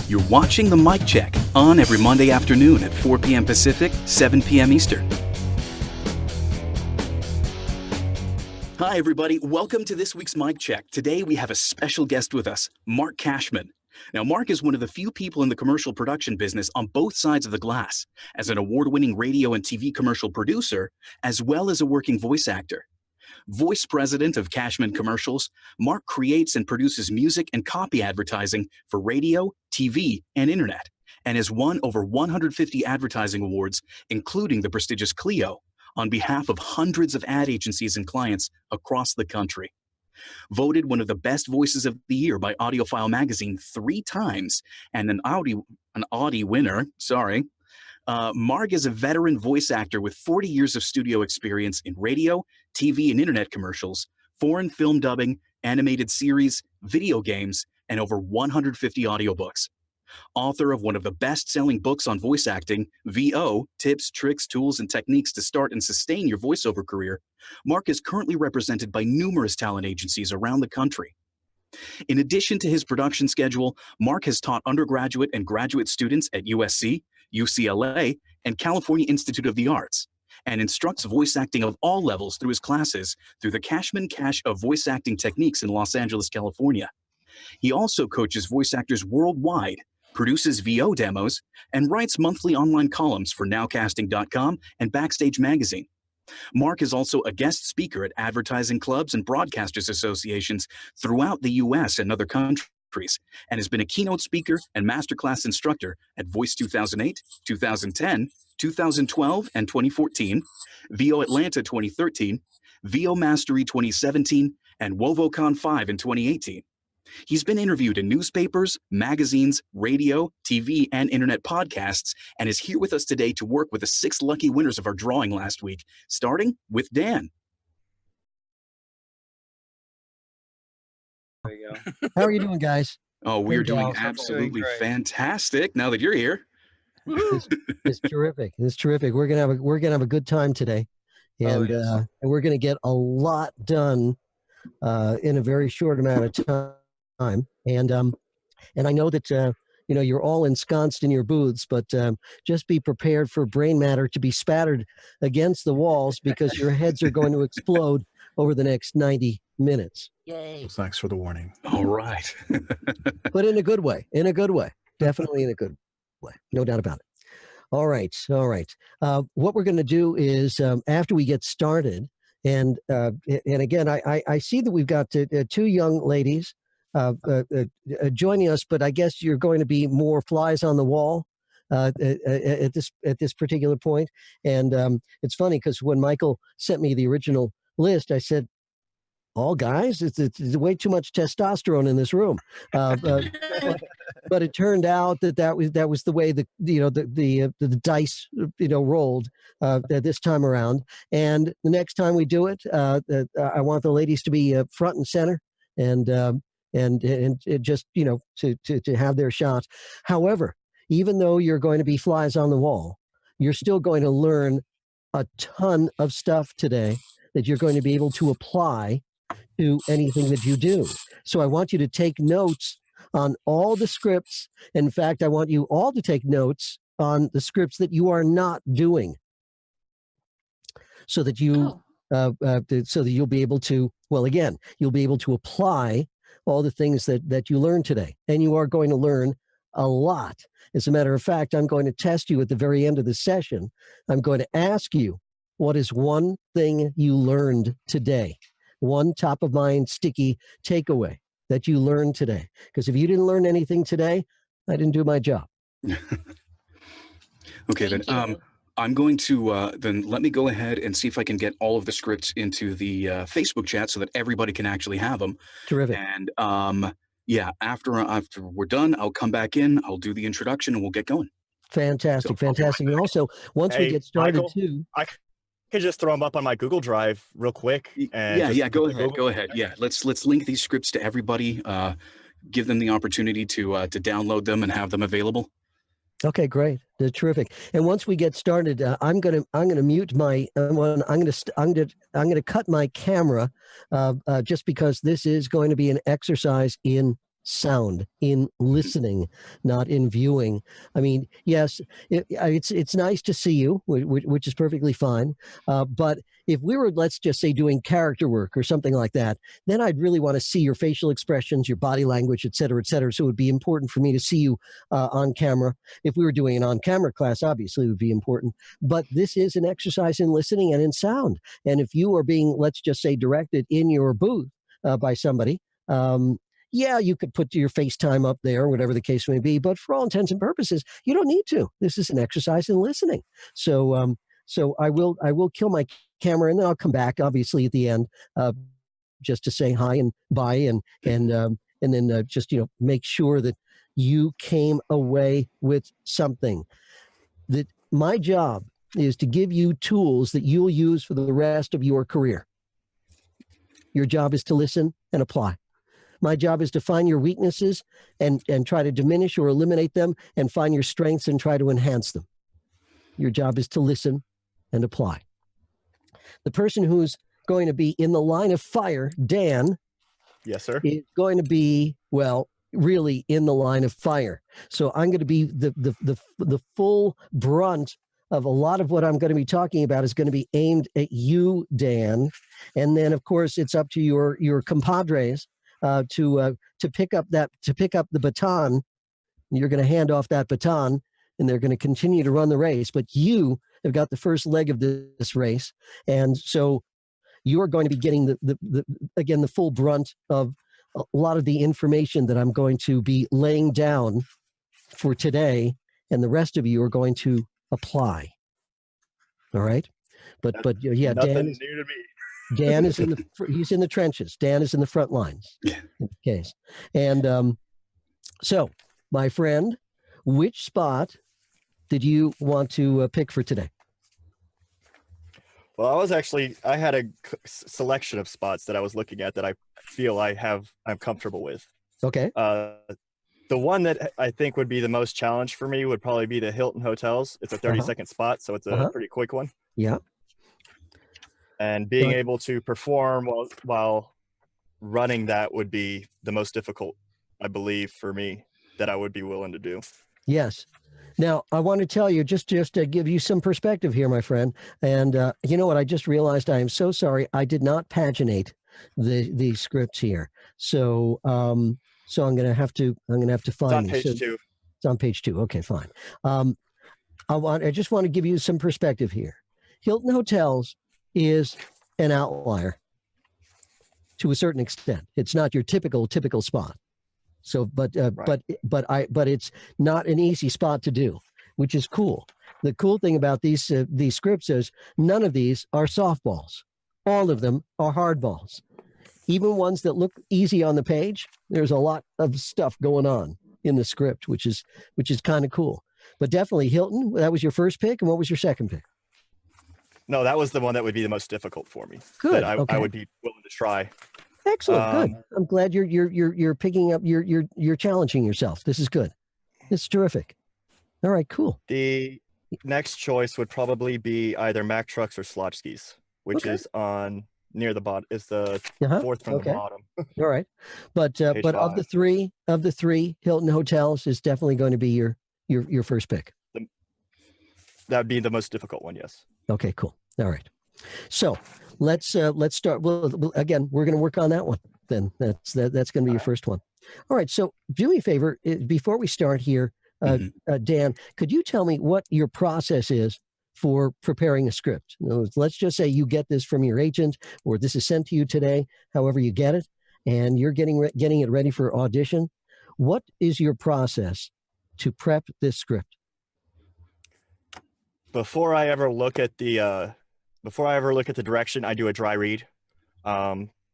You're watching the Mic Check, on every Monday afternoon at 4 p.m. Pacific, 7 p.m. Eastern. Hi, everybody. Welcome to this week's Mic Check. Today, we have a special guest with us, Marc Cashman. Now, Marc is one of the few people in the commercial production business on both sides of the glass, as an award-winning radio and TV commercial producer, as well as a working voice actor. Voice president of Cashman Commercials, Marc creates and produces music and copy advertising for radio, TV, and internet, and has won over 150 advertising awards, including the prestigious Clio, on behalf of hundreds of ad agencies and clients across the country. Voted one of the best voices of the year by Audiophile magazine 3 times, and an Audie winner, Marc is a veteran voice actor with 40 years of studio experience in radio, TV, and internet commercials, foreign film dubbing, animated series, video games, and over 150 audiobooks. Author of one of the best-selling books on voice acting, VO, Tips, Tricks, Tools, and Techniques to Start and Sustain Your Voiceover Career, Marc is currently represented by numerous talent agencies around the country. In addition to his production schedule, Marc has taught undergraduate and graduate students at USC, UCLA, and California Institute of the Arts, and instructs voice acting of all levels through his classes through the Cashman Cache of Voice Acting Techniques in Los Angeles, California. He also coaches voice actors worldwide, produces VO demos, and writes monthly online columns for Nowcasting.com and Backstage Magazine. Marc is also a guest speaker at advertising clubs and broadcasters associations throughout the U.S. and other countries, and has been a keynote speaker and masterclass instructor at Voice 2008, 2010, 2012, and 2014, VO Atlanta 2013, VO Mastery 2017, and WovoCon 5 in 2018. He's been interviewed in newspapers, magazines, radio, TV, and internet podcasts, and is here with us today to work with the 6 lucky winners of our drawing last week, starting with Dan. There you go. How are you doing, guys? Oh, we're doing absolutely fantastic now that you're here. It's terrific. It's terrific. We're gonna have a good time today, and and we're gonna get a lot done in a very short amount of time. And I know that you're all ensconced in your booths, but just be prepared for brain matter to be spattered against the walls because your heads are going to explode over the next 90 minutes. Yay! Thanks for the warning. All right. But in a good way. In a good way. Definitely in a good way. No doubt about it. All right. All right. What we're going to do is after we get started, and again, I see that we've got 2 young ladies joining us, but I guess you're going to be more flies on the wall at this particular point. And it's funny because when Michael sent me the original list, I said, "All guys, it's way too much testosterone in this room." But it turned out that was the way the dice rolled this time around. And the next time we do it, I want the ladies to be front and center, and just to have their shot. However, even though you're going to be flies on the wall, you're still going to learn a ton of stuff today that you're going to be able to apply to anything that you do. So I want you to take notes on all the scripts. In fact, I want you all to take notes on the scripts that you are not doing, so that you so that you'll be able to, well, again, you'll be able to apply all the things that you learned today. And you are going to learn a lot. As a matter of fact, I'm going to test you at the very end of the session. I'm going to ask you, what is one thing you learned today? One top of mind, sticky takeaway that you learned today. Because if you didn't learn anything today, I didn't do my job. Okay, then I'm going to then let me go ahead and see if I can get all of the scripts into the Facebook chat so that everybody can actually have them. Terrific. And yeah, after we're done, I'll come back in, I'll do the introduction, and we'll get going. Fantastic, fantastic. And also, once we get started, Michael, too, I could just throw them up on my Google Drive real quick. And yeah, go ahead. Yeah, let's link these scripts to everybody. Give them the opportunity to download them and have them available. Okay, great. That's terrific. And once we get started, I'm gonna mute my. I'm gonna cut my camera, just because this is going to be an exercise in sound, in listening, not in viewing. I mean, yes, it's nice to see you, which is perfectly fine. But if we were, let's just say, doing character work or something like that, then I'd really want to see your facial expressions, your body language, et cetera, et cetera. So it would be important for me to see you on camera. If we were doing an on-camera class, obviously it would be important. But this is an exercise in listening and in sound. And if you are being, let's just say, directed in your booth by somebody, yeah, you could put your FaceTime up there, whatever the case may be. But for all intents and purposes, you don't need to. This is an exercise in listening. So I will kill my camera, and then I'll come back, obviously, at the end, just to say hi and bye, and then just make sure that you came away with something. That my job is to give you tools that you'll use for the rest of your career. Your job is to listen and apply. My job is to find your weaknesses and try to diminish or eliminate them, and find your strengths and try to enhance them. Your job is to listen and apply. The person who's going to be in the line of fire, Dan. Yes, sir. Is going to be, well, really in the line of fire. So I'm going to be the full brunt of a lot of what I'm going to be talking about is going to be aimed at you, Dan. And then, of course, it's up to your compadres to pick up the baton. You're going to hand off that baton, and they're going to continue to run the race. But you have got the first leg of this race, and so you're going to be getting the full brunt of a lot of the information that I'm going to be laying down for today, and the rest of you are going to apply. All right, but yeah, nothing new to me. Dan is he's in the trenches. Dan is in the front lines. Yeah. In the case. And so, my friend, which spot did you want to pick for today? Well, I had a selection of spots that I was looking at that I feel I'm comfortable with. Okay. The one that I think would be the most challenge for me would probably be the Hilton Hotels. It's a 30-second spot, so it's a pretty quick one. Yeah. And being able to perform while running that would be the most difficult, I believe, for me, that I would be willing to do. Yes. Now, I want to tell you, just to give you some perspective here, my friend. And you know what? I just realized I am so sorry. I did not paginate the scripts here. So I'm going to have to find it's on page 2. It's on page 2. Okay, fine. I just want to give you some perspective here. Hilton Hotels is an outlier to a certain extent. It's not your typical spot. So, but it's not an easy spot to do, which is cool. The cool thing about these scripts is none of these are softballs. All of them are hardballs. Even ones that look easy on the page, there's a lot of stuff going on in the script, which is kind of cool. But definitely Hilton, that was your first pick, and what was your second pick? No, that was the one that would be the most difficult for me. Good. I would be willing to try. Excellent. Good. I'm glad you're picking up. You're challenging yourself. This is good. It's terrific. All right. Cool. The next choice would probably be either Mack Trucks or Slotchkis, which is on near the bottom. Is the fourth from the bottom. All right. But of the three, Hilton Hotels is definitely going to be your first pick. That would be the most difficult one. Yes. Okay. Cool. All right. So let's start. Well, again, we're going to work on that one. Then that's going to be your first one. All right. So do me a favor before we start here, Dan. Could you tell me what your process is for preparing a script? In other words, let's just say you get this from your agent, or this is sent to you today. However you get it, and you're getting it ready for audition. What is your process to prep this script? Before I ever look at the direction, I do a dry read,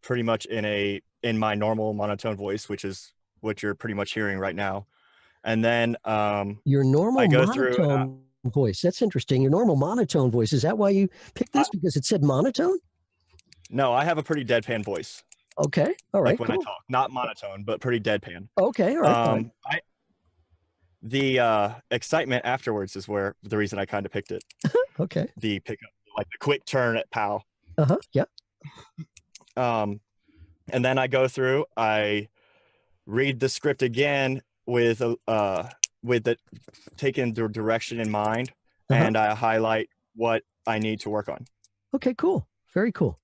pretty much in my normal monotone voice, which is what you're pretty much hearing right now. And then your normal monotone voice. That's interesting. Your normal monotone voice. Is that why you picked this? Because it said monotone? No, I have a pretty deadpan voice. Okay. All right. Like when I talk, not monotone, but pretty deadpan. Okay. All right. The excitement afterwards is where the reason I kind of picked it. Okay. The pickup, like the quick turn at POW. Yeah. And then I go through, I read the script again with the taking the direction in mind, and I highlight what I need to work on. Okay, cool. Very cool.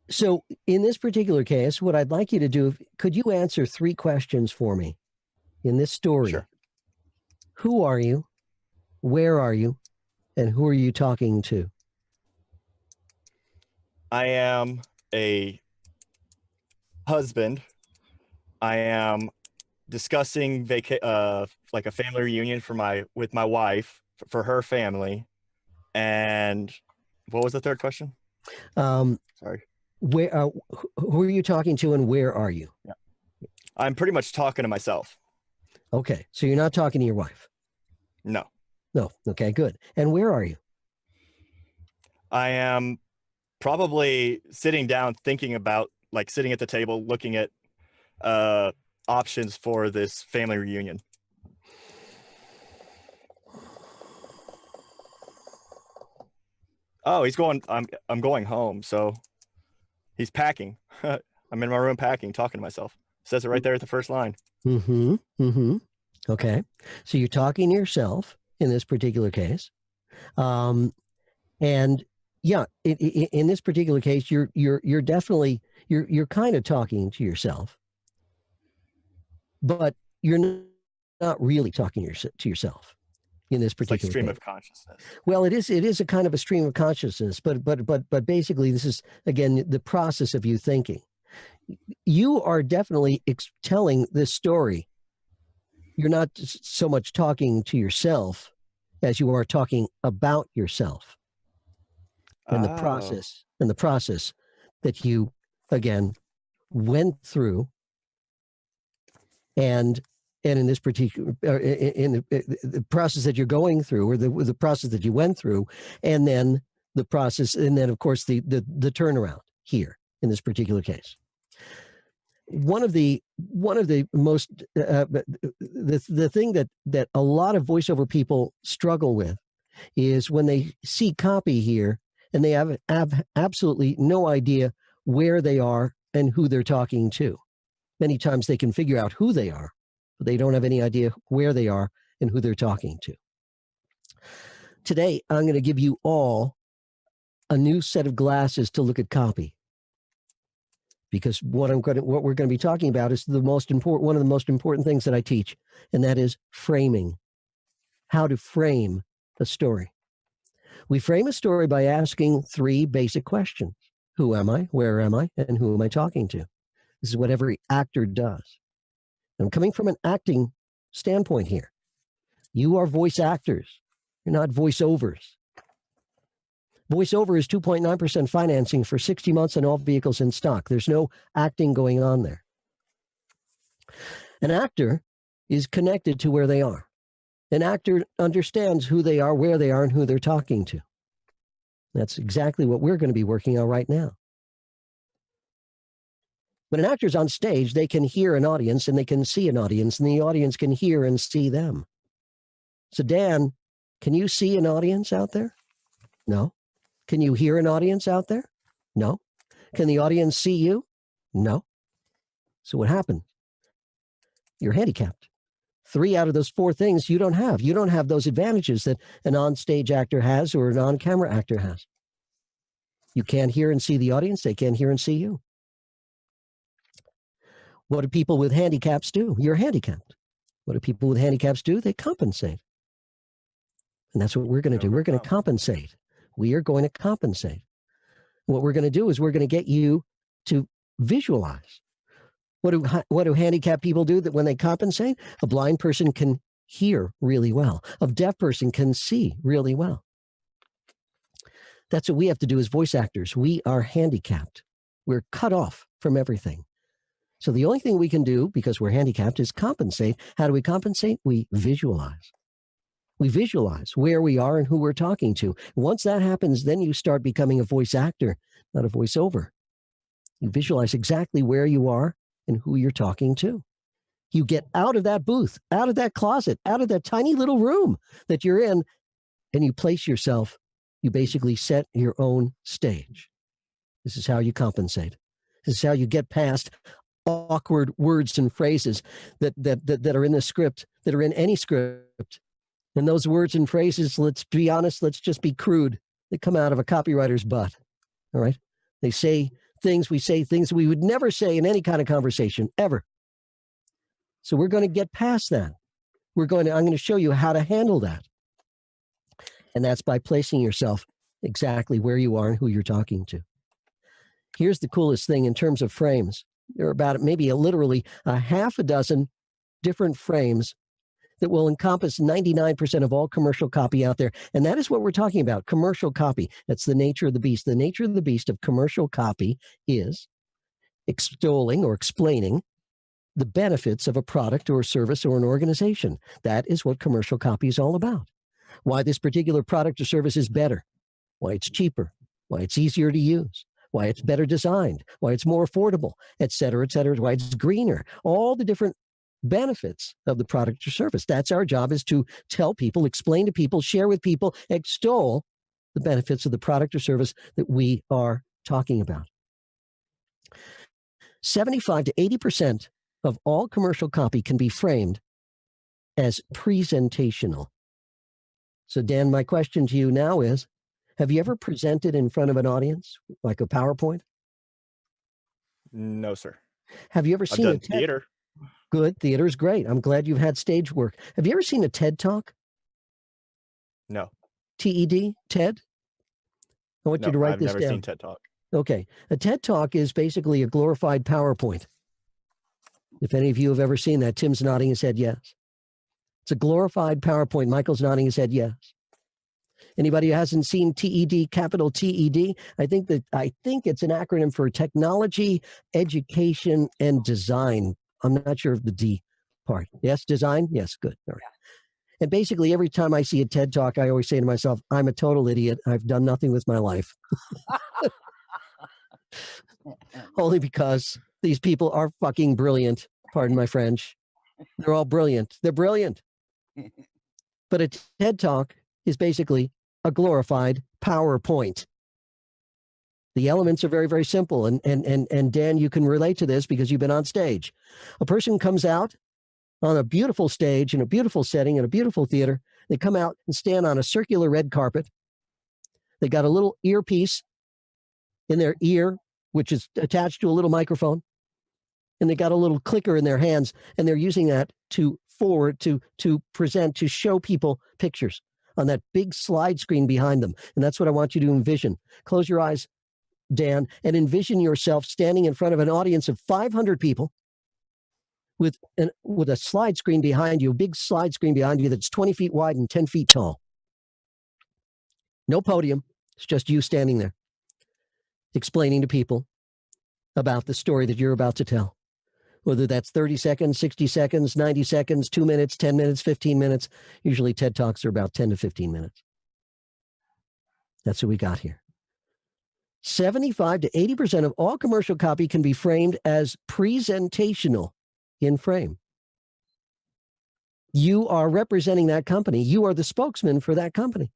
So in this particular case, what I'd like you to do, could you answer 3 questions for me in this story? Sure. Who are you? Where are you? And who are you talking to? I am a husband. I am discussing like a family reunion with my wife for her family. And what was the third question? Sorry. Where? Who are you talking to, and where are you? Yeah. I'm pretty much talking to myself. Okay, so you're not talking to your wife. No. No. Okay, good. And where are you? I am probably sitting down, thinking about, like, sitting at the table, looking at options for this family reunion. Oh, he's going. I'm going home, so he's packing. I'm in my room packing, talking to myself. Says it right there at the first line. Mm-hmm. Mm-hmm. Okay. So you're talking to yourself in this particular case. And yeah, in this particular case, you're definitely you're kind of talking to yourself, but you're not really talking to yourself in this It's like particular stream case. of consciousness. Well, it is a kind of a stream of consciousness, but basically this is, again, the process of you thinking. You are definitely telling this story. You're not so much talking to yourself as you are talking about yourself and the process that you, again, went through, and in this particular in the process that you're going through, or the process that you went through, and then the process, and then of course the turnaround here in this particular case. One of the most the thing that a lot of voiceover people struggle with is when they see copy here and they have absolutely no idea where they are and who they're talking to. Many times they can figure out who they are, but they don't have any idea where they are and who they're talking to. Today, I'm going to give you all a new set of glasses to look at copy, because what we're going to be talking about is one of the most important things that I teach, and that is framing. How to frame a story. We frame a story by asking 3 basic questions: who am I, where am I, and who am I talking to? This is what every actor does. I'm coming from an acting standpoint here. You are voice actors. You're not voiceovers. Voiceover is 2.9% financing for 60 months on all vehicles in stock. There's no acting going on there. An actor is connected to where they are. An actor understands who they are, where they are, and who they're talking to. That's exactly what we're going to be working on right now. When an actor's on stage, they can hear an audience and they can see an audience, and the audience can hear and see them. So, Dan, can you see an audience out there? No. Can you hear an audience out there? No. Can the audience see you? No. So what happened? You're handicapped. 3 out of those 4 things you don't have. You don't have those advantages that an on-stage actor has or an on-camera actor has. You can't hear and see the audience. They can't hear and see you. What do people with handicaps do? You're handicapped. What do people with handicaps do? They compensate. And that's what we're going to do. We're going to compensate. We are going to compensate. What we're going to do is we're going to get you to visualize. What do handicapped people do that when they compensate? A blind person can hear really well. A deaf person can see really well. That's what we have to do as voice actors. We are handicapped. We're cut off from everything. So the only thing we can do, because we're handicapped, is compensate. How do we compensate? We visualize. We visualize where we are and who we're talking to. Once that happens, then you start becoming a voice actor, not a voiceover. You visualize exactly where you are and who you're talking to. You get out of that booth, out of that closet, out of that tiny little room that you're in, and you place yourself. You basically set your own stage. This is how you compensate. This is how you get past awkward words and phrases that are in the script, that are in any script. And those words and phrases, let's be honest, let's just be crude. They come out of a copywriter's butt. All right. We say things we would never say in any kind of conversation, ever. So we're going to get past that. I'm going to show you how to handle that. And that's by placing yourself exactly where you are and who you're talking to. Here's the coolest thing in terms of frames. There are about maybe literally a half a dozen different frames that will encompass 99% of all commercial copy out there. And that is what we're talking about, commercial copy. That's the nature of the beast. The nature of the beast of commercial copy is extolling or explaining the benefits of a product or a service or an organization. That is what commercial copy is all about. Why this particular product or service is better, why it's cheaper, why it's easier to use, why it's better designed, why it's more affordable, et cetera, why it's greener, all the different benefits of the product or service. That's our job, is to tell people, explain to people, share with people, extol the benefits of the product or service that we are talking about. 75 to 80% of all commercial copy can be framed as presentational. So Dan, my question to you now is, have you ever presented in front of an audience, like a PowerPoint? No, sir. Have you ever seen I've done theater? Good. Theater is great. I'm glad you've had stage work. Have you ever seen a TED Talk? No. TED? TED? I want you to write I've this never down. seen TED Talk. Okay. A TED Talk is basically a glorified PowerPoint. If any of you have ever seen that, Tim's nodding his head yes. It's a glorified PowerPoint. Michael's nodding his head yes. Anybody who hasn't seen TED, capital TED, I think it's an acronym for technology, education, and design. I'm not sure of the D part. Yes, design? Yes, good. All right. And basically, every time I see a TED Talk, I always say to myself, I'm a total idiot. I've done nothing with my life. Only because these people are fucking brilliant. Pardon my French. They're all brilliant. They're brilliant. But a TED Talk is basically a glorified PowerPoint. The elements are very, very simple. And Dan, you can relate to this because you've been on stage. A person comes out on a beautiful stage in a beautiful setting in a beautiful theater. They come out and stand on a circular red carpet. They got a little earpiece in their ear, which is attached to a little microphone. And they got a little clicker in their hands, and they're using that to forward, to present, to show people pictures on that big slide screen behind them. And that's what I want you to envision. Close your eyes, Dan, and envision yourself standing in front of an audience of 500 people with a slide screen behind you, a big slide screen behind you that's 20 feet wide and 10 feet tall. No podium. It's just you standing there explaining to people about the story that you're about to tell. Whether that's 30 seconds, 60 seconds, 90 seconds, 2 minutes, 10 minutes, 15 minutes. Usually TED Talks are about 10 to 15 minutes. That's what we got here. 75 to 80% of all commercial copy can be framed as presentational in frame. You are representing that company. You are the spokesman for that company.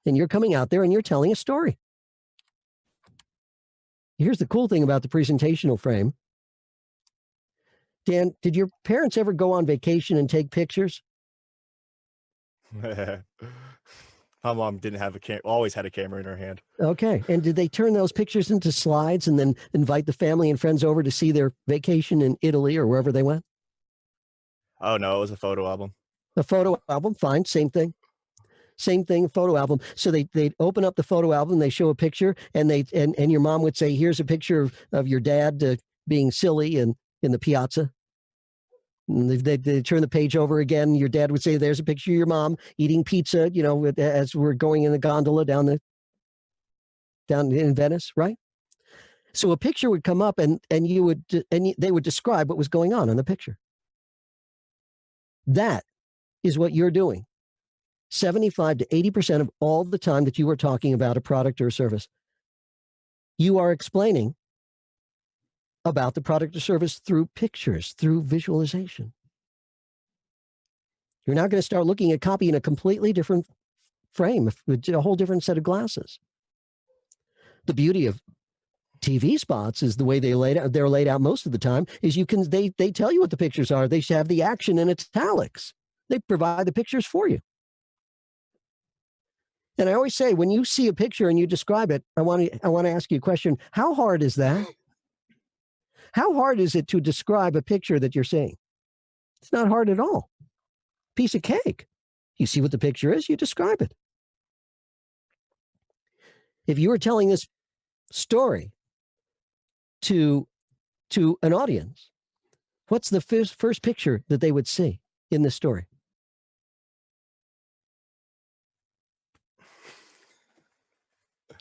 And you're coming out there and you're telling a story. Here's the cool thing about the presentational frame. Dan, did your parents ever go on vacation and take pictures? My mom didn't have always had a camera in her hand. Okay. And did they turn those pictures into slides and then invite the family and friends over to see their vacation in Italy or wherever they went? Oh, no, it was a photo album. A photo album, fine, same thing. Same thing, photo album. So they'd open up the photo album, they show a picture, and and your mom would say, here's a picture of your dad being silly in the piazza. And they turn the page over again. Your dad would say, there's a picture of your mom eating pizza, as we're going in the gondola down in Venice, right? So a picture would come up and they would describe what was going on in the picture. That is what you're doing. 75 to 80% of all the time that you are talking about a product or a service, you are explaining about the product or service through pictures, through visualization. You're now going to start looking at copy in a completely different frame, with a whole different set of glasses. The beauty of TV spots is the way they're laid out most of the time is they tell you what the pictures are. They have the action in italics. They provide the pictures for you. And I always say, when you see a picture and you describe it, I want to ask you a question. How hard is that? How hard is it to describe a picture that you're seeing? It's not hard at all. Piece of cake. You see what the picture is, you describe it. If you were telling this story to an audience, what's the first picture that they would see in this story?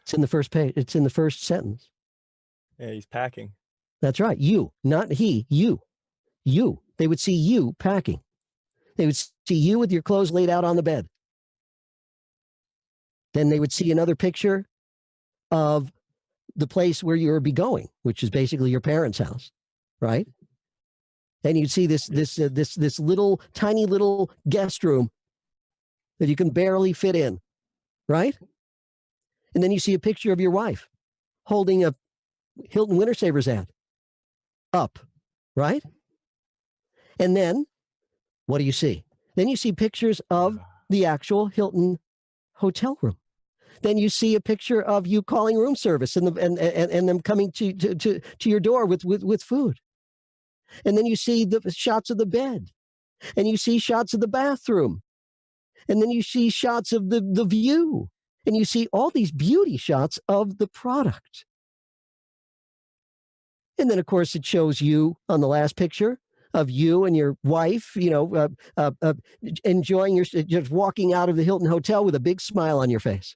It's in the first page. It's in the first sentence. Yeah, he's packing. That's right. You, not he, you. You. They would see you packing. They would see you with your clothes laid out on the bed. Then they would see another picture of the place where you would be going, which is basically your parents' house, right? And you'd see this little tiny little guest room that you can barely fit in, right? And then you see a picture of your wife holding a Hilton Winter Savers ad up, right? And then what do you see? Then you see pictures of the actual Hilton hotel room. Then you see a picture of you calling room service and them coming to your door with food. And then you see the shots of the bed, and you see shots of the bathroom, and then you see shots of the view, and you see all these beauty shots of the product. And then, of course, it shows you on the last picture of you and your wife, enjoying just walking out of the Hilton Hotel with a big smile on your face.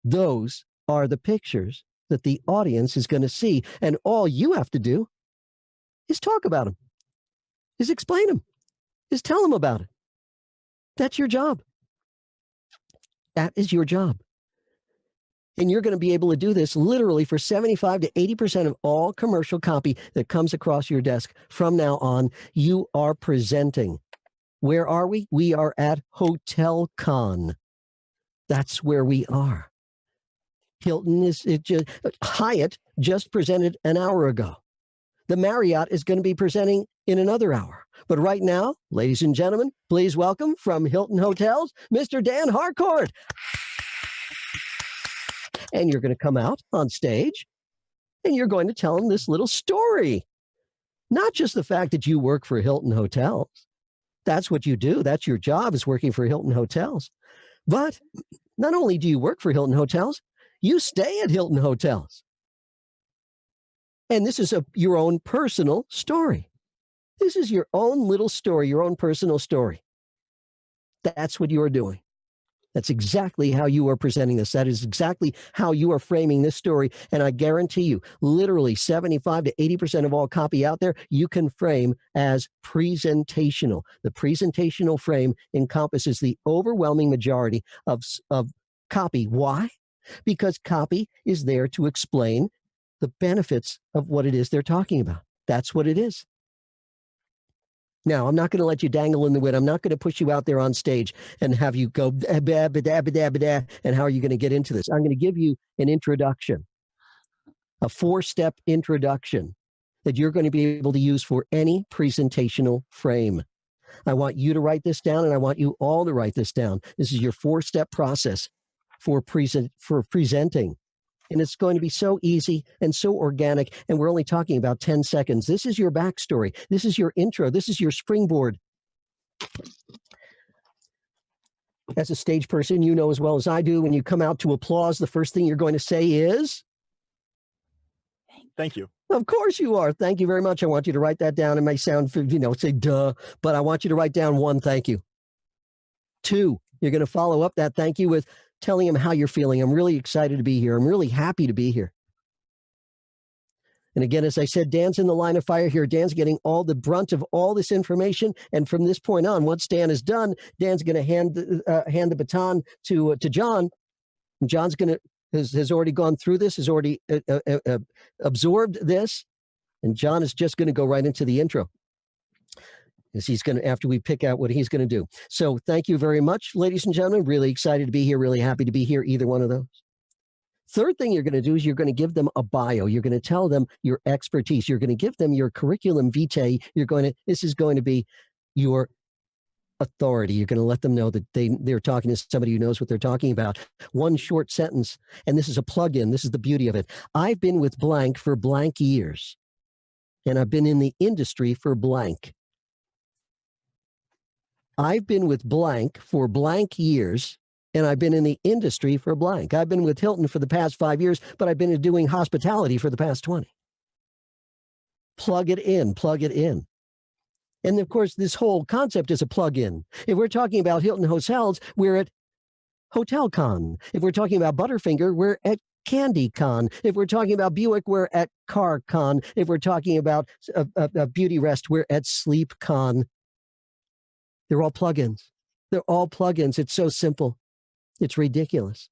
Those are the pictures that the audience is going to see. And all you have to do is talk about them, is explain them, is tell them about it. That's your job. That is your job. And you're going to be able to do this literally for 75 to 80% of all commercial copy that comes across your desk from now on. You are presenting. Where are we? We are at HotelCon. That's where we are. Hyatt just presented an hour ago. The Marriott is going to be presenting in another hour. But right now, ladies and gentlemen, please welcome from Hilton Hotels, Mr. Dan Harcourt. And you're going to come out on stage and you're going to tell them this little story. Not just the fact that you work for Hilton Hotels. That's what you do. That's your job, is working for Hilton Hotels. But not only do you work for Hilton Hotels, you stay at Hilton Hotels. And this is your own personal story. This is your own little story, your own personal story. That's what you are doing. That's exactly how you are presenting this. That is exactly how you are framing this story. And I guarantee you, literally 75 to 80% of all copy out there, you can frame as presentational. The presentational frame encompasses the overwhelming majority of copy. Why? Because copy is there to explain the benefits of what it is they're talking about. That's what it is. Now, I'm not going to let you dangle in the wind. I'm not going to push you out there on stage and have you go, and how are you going to get into this? I'm going to give you an introduction, a 4-step introduction that you're going to be able to use for any presentational frame. I want you to write this down, and I want you all to write this down. This is your 4-step process for presenting. And it's going to be so easy and so organic. And we're only talking about 10 seconds. This is your backstory. This is your intro. This is your springboard. As a stage person, you know as well as I do, when you come out to applause, the first thing you're going to say is? Thank you. Of course you are. Thank you very much. I want you to write that down. It may sound, say duh, but I want you to write down 1 thank you. 2, you're going to follow up that thank you with telling him how you're feeling. I'm really excited to be here. I'm really happy to be here. And again, as I said, Dan's in the line of fire here. Dan's getting all the brunt of all this information. And from this point on, once Dan is done, Dan's going to hand the baton to John. And John's going to has already gone through this, has already absorbed this, and John is just going to go right into the intro. As he's going to, after we pick out what he's going to do. So thank you very much, ladies and gentlemen. Really excited to be here. Really happy to be here. Either one of those. Third thing you're going to do is you're going to give them a bio. You're going to tell them your expertise. You're going to give them your curriculum vitae. This is going to be your authority. You're going to let them know that they're talking to somebody who knows what they're talking about. One short sentence, and this is a plug-in. This is the beauty of it. I've been with blank for blank years, and I've been in the industry for blank. I've been with blank for blank years, and I've been in the industry for blank. I've been with Hilton for the past 5 years, but I've been doing hospitality for the past 20. Plug it in, plug it in. And of course, this whole concept is a plug-in. If we're talking about Hilton Hotels, we're at HotelCon. If we're talking about Butterfinger, we're at CandyCon. If we're talking about Buick, we're at CarCon. If we're talking about a beauty rest, we're at SleepCon. They're all plugins. They're all plugins. It's so simple. It's ridiculous.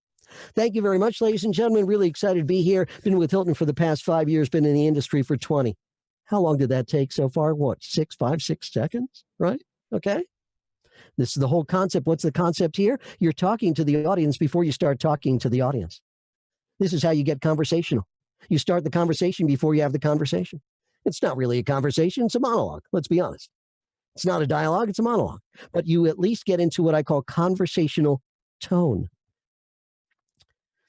Thank you very much, ladies and gentlemen. Really excited to be here. Been with Hilton for the past 5 years, been in the industry for 20. How long did that take so far? What, 6 seconds, right? Okay. This is the whole concept. What's the concept here? You're talking to the audience before you start talking to the audience. This is how you get conversational. You start the conversation before you have the conversation. It's not really a conversation. It's a monologue. Let's be honest. It's not a dialogue. It's a monologue. But you at least get into what I call conversational tone.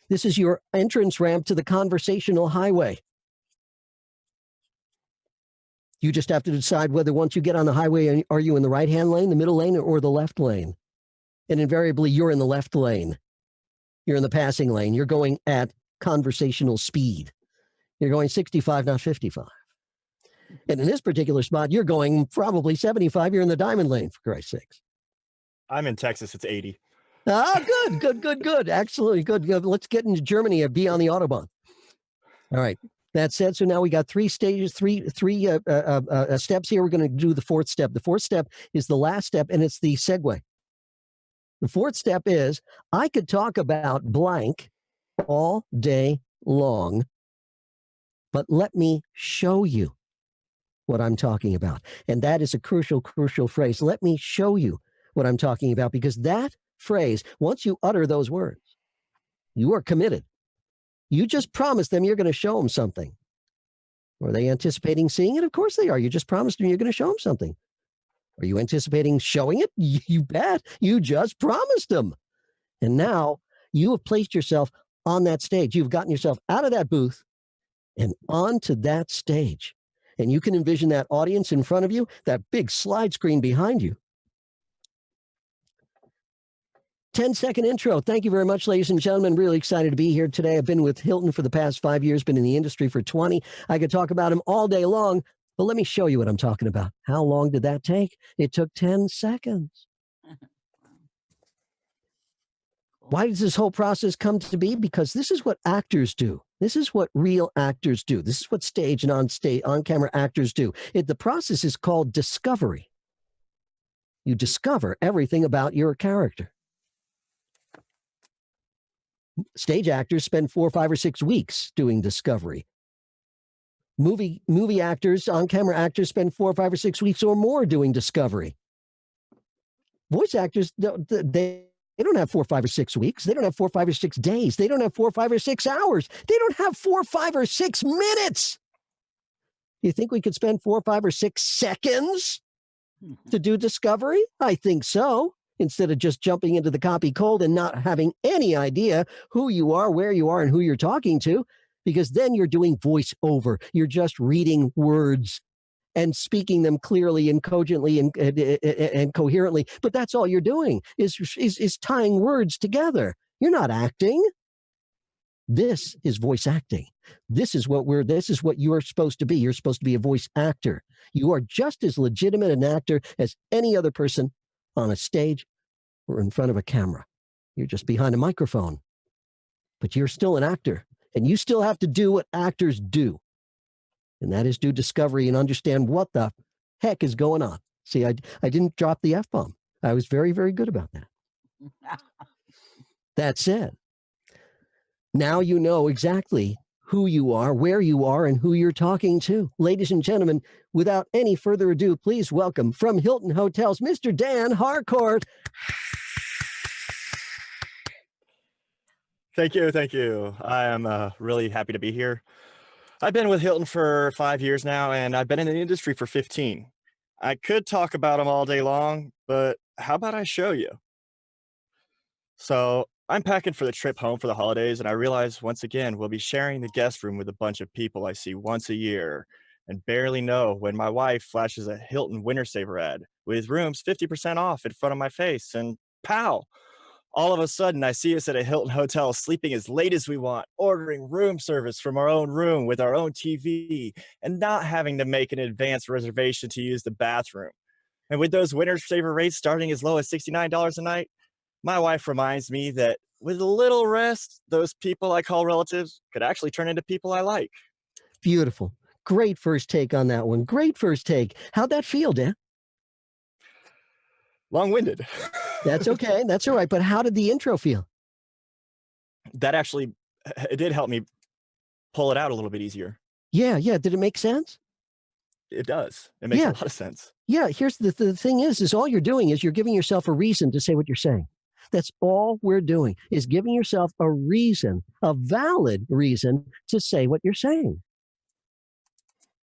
This is your entrance ramp to the conversational highway. You just have to decide whether once you get on the highway, are you in the right-hand lane, the middle lane, or the left lane? And invariably, you're in the left lane. You're in the passing lane. You're going at conversational speed. You're going 65, not 55. And in this particular spot, you're going probably 75. You're in the diamond lane, for Christ's sakes. I'm in Texas. It's 80. Ah, good. Absolutely good. Let's get into Germany and be on the Autobahn. All right. That said, so now we got 3 stages, three steps here. We're going to do the 4th step. The 4th step is the last step, and it's the segue. The 4th step is I could talk about blank all day long, but let me show you what I'm talking about. And that is a crucial phrase. Let me show you what I'm talking about, because that phrase, once you utter those words, you are committed. You just promised them you're going to show them something. Are they anticipating seeing it? Of course they are. You just promised them you're going to show them something. Are you anticipating showing it? You bet. You just promised them. And now you have placed yourself on that stage. You've gotten yourself out of that booth and onto that stage. And you can envision that audience in front of you, that big slide screen behind you. 10-second intro. Thank you very much, ladies and gentlemen. Really excited to be here today. I've been with Hilton for the past 5 years, been in the industry for 20. I could talk about them all day long, but let me show you what I'm talking about. How long did that take? It took 10 seconds. Why does this whole process come to be? Because this is what actors do. This is what real actors do. This is what stage and on-camera actors do. The process is called discovery. You discover everything about your character. Stage actors spend 4, 5, or 6 weeks doing discovery. Movie actors, on-camera actors spend 4, 5, or 6 weeks or more doing discovery. Voice actors, they don't have 4, 5, or 6 weeks. They don't have 4, 5, or 6 days. They don't have 4, 5, or 6 hours. They don't have 4, 5, or 6 minutes. You think we could spend 4, 5, or 6 seconds to do discovery? I think so. Instead of just jumping into the copy cold and not having any idea who you are, where you are, and who you're talking to, because then you're doing voiceover. You're just reading words and speaking them clearly and cogently and coherently. But that's all you're doing is tying words together. You're not acting. This is voice acting. This is what you're supposed to be. You're supposed to be a voice actor. You are just as legitimate an actor as any other person on a stage or in front of a camera. You're just behind a microphone, but you're still an actor, and you still have to do what actors do. And that is do discovery and understand what the heck is going on. See, I didn't drop the F-bomb. I was very, very good about that. That said, now you know exactly who you are, where you are, and who you're talking to. Ladies and gentlemen, without any further ado, please welcome from Hilton Hotels, Mr. Dan Harcourt. Thank you. Thank you. I am really happy to be here. I've been with Hilton for 5 years now, and I've been in the industry for 15. I could talk about them all day long, but how about I show you? So I'm packing for the trip home for the holidays, and I realize once again we'll be sharing the guest room with a bunch of people I see once a year and barely know when my wife flashes a Hilton Winter Saver ad with rooms 50% off in front of my face, and pow! All of a sudden, I see us at a Hilton hotel sleeping as late as we want, ordering room service from our own room with our own TV, and not having to make an advance reservation to use the bathroom. And with those Winter Saver rates starting as low as $69 a night, my wife reminds me that with a little rest, those people I call relatives could actually turn into people I like. Beautiful. Great first take on that one. Great first take. How'd that feel, Dan? Long-winded. That's okay. That's all right. But how did the intro feel? That actually, it did help me pull it out a little bit easier. Yeah, yeah. Did it make sense? It does. It makes a Yeah. lot of sense. Yeah. Here's the thing is all you're doing is you're giving yourself a reason to say what you're saying. That's all we're doing is giving yourself a reason, a valid reason to say what you're saying.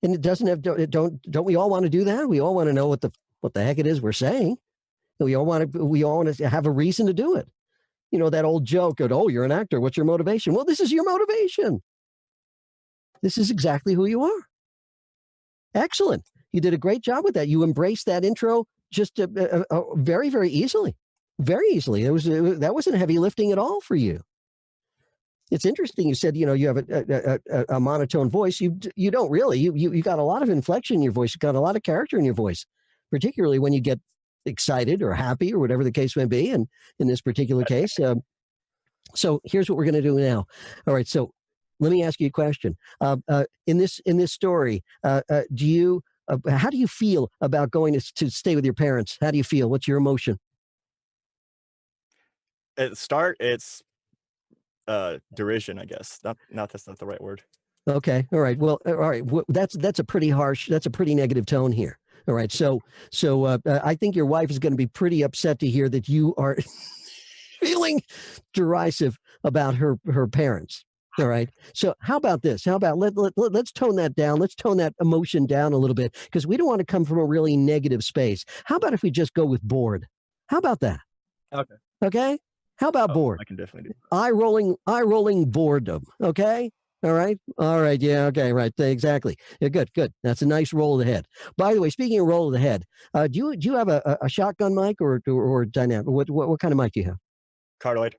And it doesn't have don't we all want to do that? We all want to know what the heck it is we're saying. We all want to have a reason to do it. You know, that old joke of, oh, you're an actor. What's your motivation? Well, this is your motivation. This is exactly who you are. Excellent. You did a great job with that. You embraced that intro just very, very easily. Very easily. That wasn't heavy lifting at all for you. It's interesting. You said, you have a monotone voice. You don't really. You got a lot of inflection in your voice. You got a lot of character in your voice, particularly when you get excited or happy or whatever the case may be. And in this particular case, so here's what we're going to do now. All right. So let me ask you a question. In this story, how do you feel about going to stay with your parents? How do you feel? What's your emotion? At the start, it's derision, I guess. Not that's not the right word. Okay. All right. Well, all right. That's a pretty harsh. That's a pretty negative tone here. All right. So I think your wife is going to be pretty upset to hear that you are feeling derisive about her parents. All right. So how about this? How about let's tone that down. Let's tone that emotion down a little bit because we don't want to come from a really negative space. How about if we just go with bored? How about that? Okay. Okay. How about bored? I can definitely do Eye rolling boredom. Okay. All right. All right. Yeah. Okay. Right. Exactly. Yeah, good. Good. That's a nice roll of the head. By the way, speaking of roll of the head, do you have a shotgun mic or dynamic? What kind of mic do you have? Cardioid.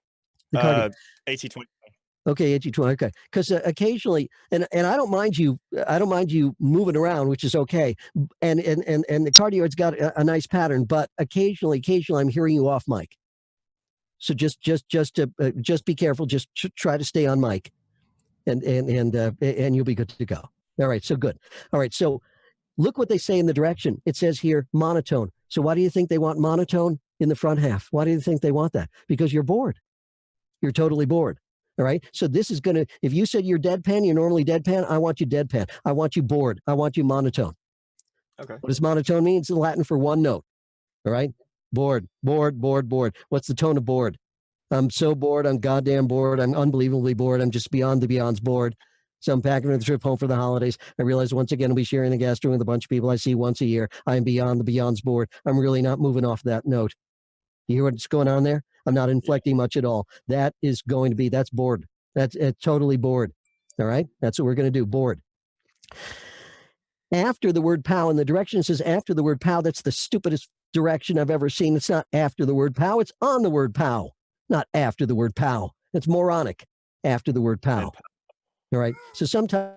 The Cardi. AT20. Okay, AT20. Okay, because occasionally, and I don't mind you. I don't mind you moving around, which is okay. And the cardioid's got a nice pattern, but occasionally, I'm hearing you off mic. So just be careful. Just try to stay on mic. And you'll be good to go. All right, so good. All right, so look what they say in the direction. It says here monotone. So why do you think they want monotone in the front half? Why do you think they want that? Because you're bored. You're totally bored. All right. So this is going to, if you said you're deadpan, you're normally deadpan. I want you deadpan. I want you bored. I want you monotone. Okay. What does monotone mean? It's Latin for one note. All right. Bored, bored, bored, bored. What's the tone of bored? I'm so bored. I'm goddamn bored. I'm unbelievably bored. I'm just beyond the beyonds bored. So I'm packing for the trip home for the holidays. I realize once again I'll be sharing the guest room with a bunch of people I see once a year. I am beyond the beyonds bored. I'm really not moving off that note. You hear what's going on there? I'm not inflecting much at all. That is going to be, that's bored. That's totally bored. All right. That's what we're going to do. Bored. After the word pow, and the direction says after the word pow, that's the stupidest direction I've ever seen. It's not after the word pow. It's on the word pow, not after the word pow. It's moronic after the word pow. All right. So sometimes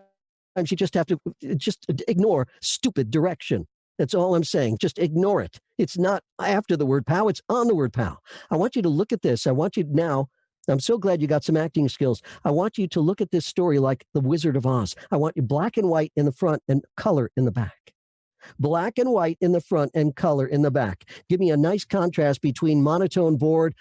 you just have to just ignore stupid direction. That's all I'm saying. Just ignore it. It's not after the word pow. It's on the word pow. I want you to look at this. I want you now. I'm so glad you got some acting skills. I want you to look at this story like the Wizard of Oz. I want you black and white in the front and color in the back. Black and white in the front and color in the back. Give me a nice contrast between monotone board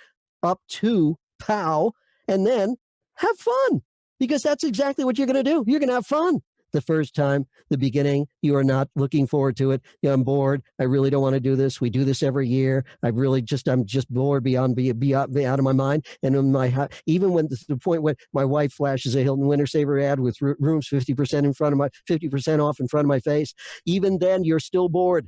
up to pow, and then have fun, because that's exactly what you're going to do. You're going to have fun. the first time, the beginning, you are not looking forward to it. I'm bored. I really don't want to do this. We do this every year. I'm just bored beyond out of my mind. And in even when the point when my wife flashes a Hilton Winter Saver ad with rooms 50% off in front of my face, even then you're still bored.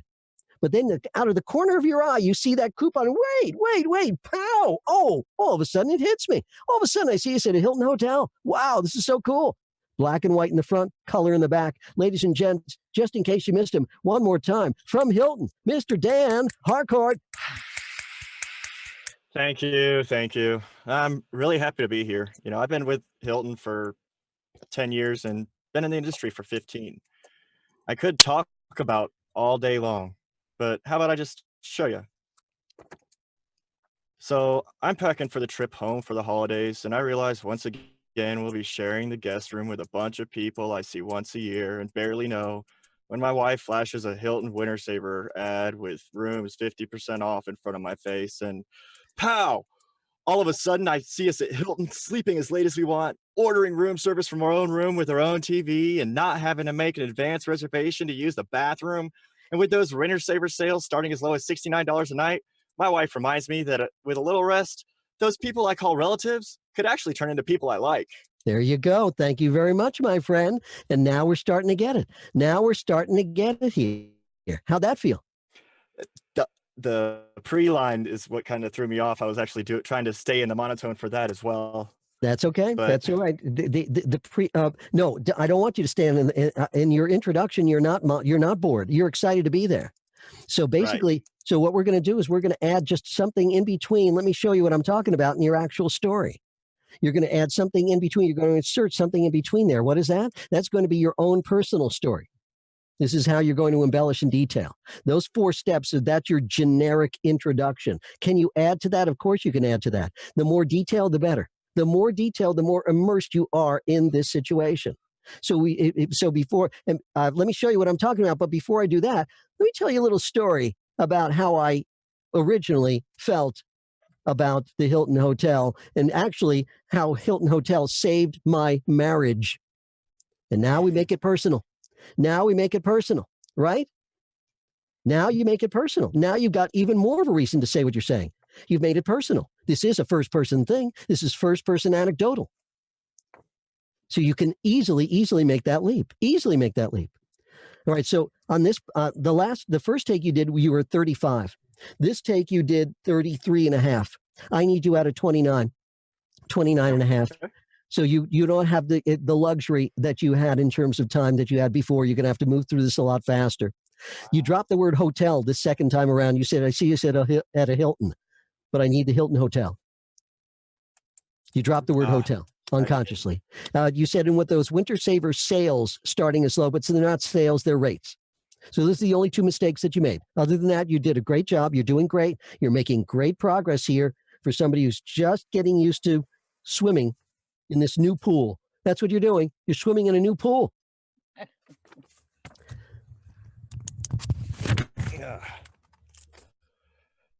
But then out of the corner of your eye, you see that coupon. Wait, pow. Oh, all of a sudden it hits me. All of a sudden I see it's at a Hilton hotel. Wow, this is so cool. Black and white in the front, color in the back. Ladies and gents, just in case you missed him, one more time. From Hilton, Mr. Dan Harcourt. Thank you. Thank you. I'm really happy to be here. I've been with Hilton for 10 years and been in the industry for 15. I could talk about all day long, but how about I just show you? So I'm packing for the trip home for the holidays, and I realize once again we'll be sharing the guest room with a bunch of people I see once a year and barely know when my wife flashes a Hilton Winter Saver ad with rooms 50% off in front of my face, and pow! All of a sudden, I see us at Hilton sleeping as late as we want, ordering room service from our own room with our own TV, and not having to make an advance reservation to use the bathroom. And with those Winter Saver sales starting as low as $69 a night, my wife reminds me that with a little rest, those people I call relatives could actually turn into people I like. There you go. Thank you very much, my friend. And now we're starting to get it. Now we're starting to get it here. How'd that feel? The pre-line is what kind of threw me off. I was actually trying to stay in the monotone for that as well. That's okay. That's all right. No, I don't want you to stand in your introduction. You're not bored. You're excited to be there. So basically, right. So what we're going to do is we're going to add just something in between. Let me show you what I'm talking about in your actual story. You're going to add something in between. You're going to insert something in between there. What is that? That's going to be your own personal story. This is how you're going to embellish in detail. Those 4 steps, that's your generic introduction. Can you add to that? Of course you can add to that. The more detail, the better. The more detail, the more immersed you are in this situation. So let me show you what I'm talking about. But before I do that, let me tell you a little story about how I originally felt about the Hilton Hotel, and actually how Hilton Hotel saved my marriage. And now we make it personal. Now we make it personal, right? Now you make it personal. Now you've got even more of a reason to say what you're saying. You've made it personal. This is a first-person thing. This is first-person anecdotal. So you can easily make that leap. Easily make that leap. All right. So on this, the first take you did, you were 35. This take you did 33 and a half. I need you out of 29 and a half. So you don't have the luxury that you had in terms of time that you had before. You're going to have to move through this a lot faster. You dropped the word hotel the second time around. You said, I see you said at a Hilton, but I need the Hilton Hotel. You dropped the word hotel unconsciously. You said in with those Winter Saver sales starting as low, but so they're not sales, they're rates. So this is the only 2 mistakes that you made. Other than that, you did a great job. You're doing great. You're making great progress here for somebody who's just getting used to swimming in this new pool. That's what you're doing. You're swimming in a new pool.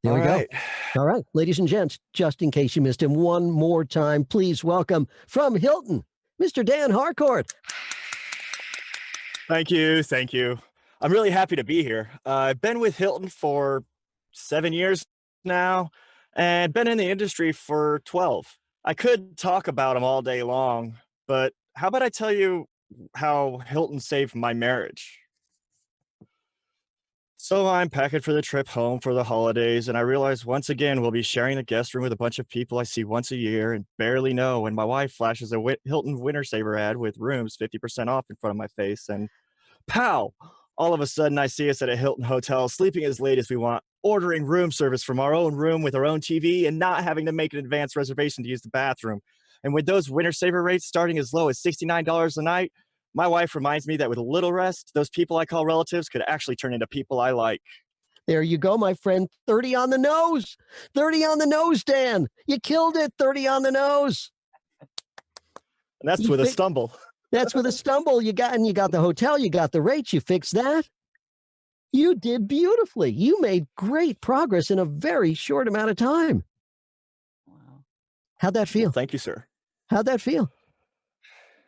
There we go. All right, ladies and gents, just in case you missed him one more time, please welcome from Hilton, Mr. Dan Harcourt. Thank you. Thank you. I'm really happy to be here. I've been with Hilton for 7 years now and been in the industry for 12. I could talk about them all day long, but how about I tell you how Hilton saved my marriage? So I'm packing for the trip home for the holidays, and I realize once again we'll be sharing the guest room with a bunch of people I see once a year and barely know when my wife flashes a Hilton Winter Saver ad with rooms 50% off in front of my face, and pow! All of a sudden I see us at a Hilton hotel sleeping as late as we want, ordering room service from our own room with our own TV, and not having to make an advance reservation to use the bathroom. And with those Winter Saver rates starting as low as $69 a night, my wife reminds me that with a little rest, those people I call relatives could actually turn into people I like. There you go, my friend. 30 on the nose. 30 on the nose, Dan. You killed it. 30 on the nose. And that's with a stumble. That's with a stumble. You got the hotel, you got the rates, you fixed that. You did beautifully. You made great progress in a very short amount of time. Wow. How'd that feel? Well, thank you, sir. How'd that feel?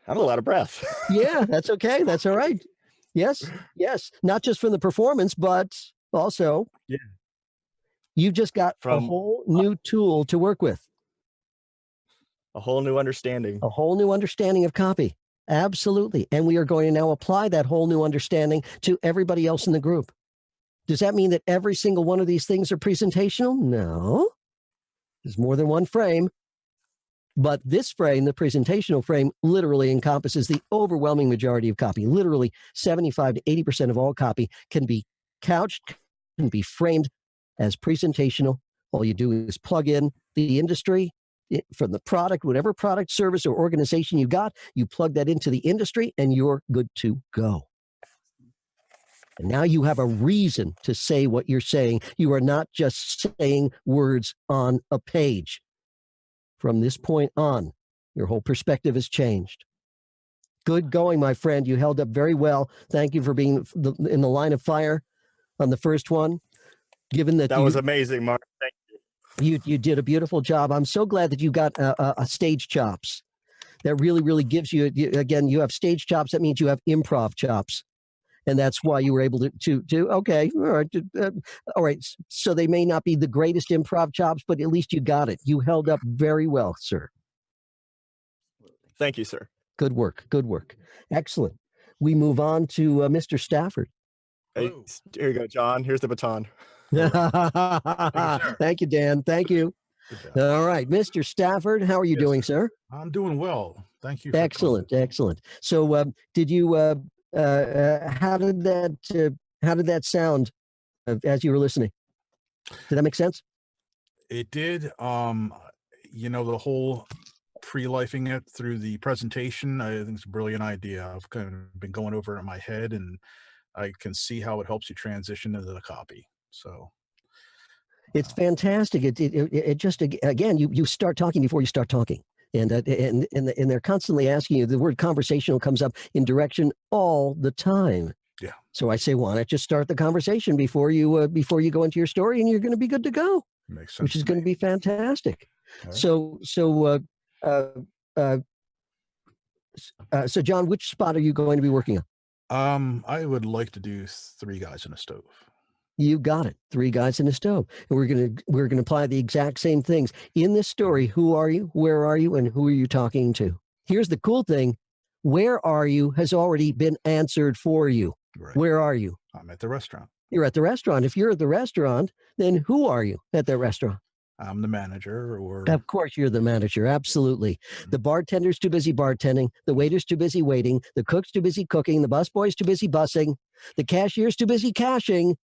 I'm a lot of breath. Yeah, that's okay. That's all right. Yes, yes. Not just from the performance, but also Yeah. you've just got a From whole new tool to work with, a whole new understanding. a whole new understanding of copy. Absolutely. And we are going to now apply that whole new understanding to everybody else in the group. Does that mean that every single one of these things are presentational? No. There's more than one frame. But this frame, the presentational frame, literally encompasses the overwhelming majority of copy. Literally 75 to 80% of all copy can be couched, can be framed as presentational. All you do is plug in the industry from the product, whatever product, service, or organization you got, you plug that into the industry and you're good to go. And now you have a reason to say what you're saying. You are not just saying words on a page. From this point on, your whole perspective has changed. Good going, my friend. You held up very well. Thank you for being in the line of fire on the first one. Given that That was amazing, Mark. Thank you. You did a beautiful job. I'm so glad that you got a stage chops. That really gives you, again, you have stage chops. That means you have improv chops. And that's why you were able to okay, all right. So they may not be the greatest improv chops, but at least you got it. You held up very well, sir. Thank you, sir. Good work. Good work. Excellent. We move on to Mr. Stafford. Hey, here you go, John. Here's the baton. Thank you, Dan. Thank you. All right, Mr. Stafford, how are you doing, sir? I'm doing well. Thank you. Excellent. Excellent. So, did you? How did that sound as you were listening? Did that make sense? It did. The whole pre-lifing it through the presentation, I think it's a brilliant idea. I've kind of been going over it in my head, and I can see how it helps you transition into the copy. So it's fantastic. It just, again, you start talking before you start talking. And they're constantly asking you. The word conversational comes up in direction all the time. Yeah. So I say, why not just start the conversation before you go into your story, and you're going to be good to go. Makes sense. Which is going to be fantastic. Right. So John, which spot are you going to be working on? I would like to do 3 guys in a stove. You got it. 3 guys in a stove. And we're gonna apply the exact same things. In this story, who are you, where are you, and who are you talking to? Here's the cool thing. Where are you has already been answered for you. Right. Where are you? I'm at the restaurant. You're at the restaurant. If you're at the restaurant, then who are you at the restaurant? I'm the manager. Of course you're the manager. Absolutely. The bartender's too busy bartending. The waiter's too busy waiting. The cook's too busy cooking. The busboy's too busy bussing. The cashier's too busy cashing.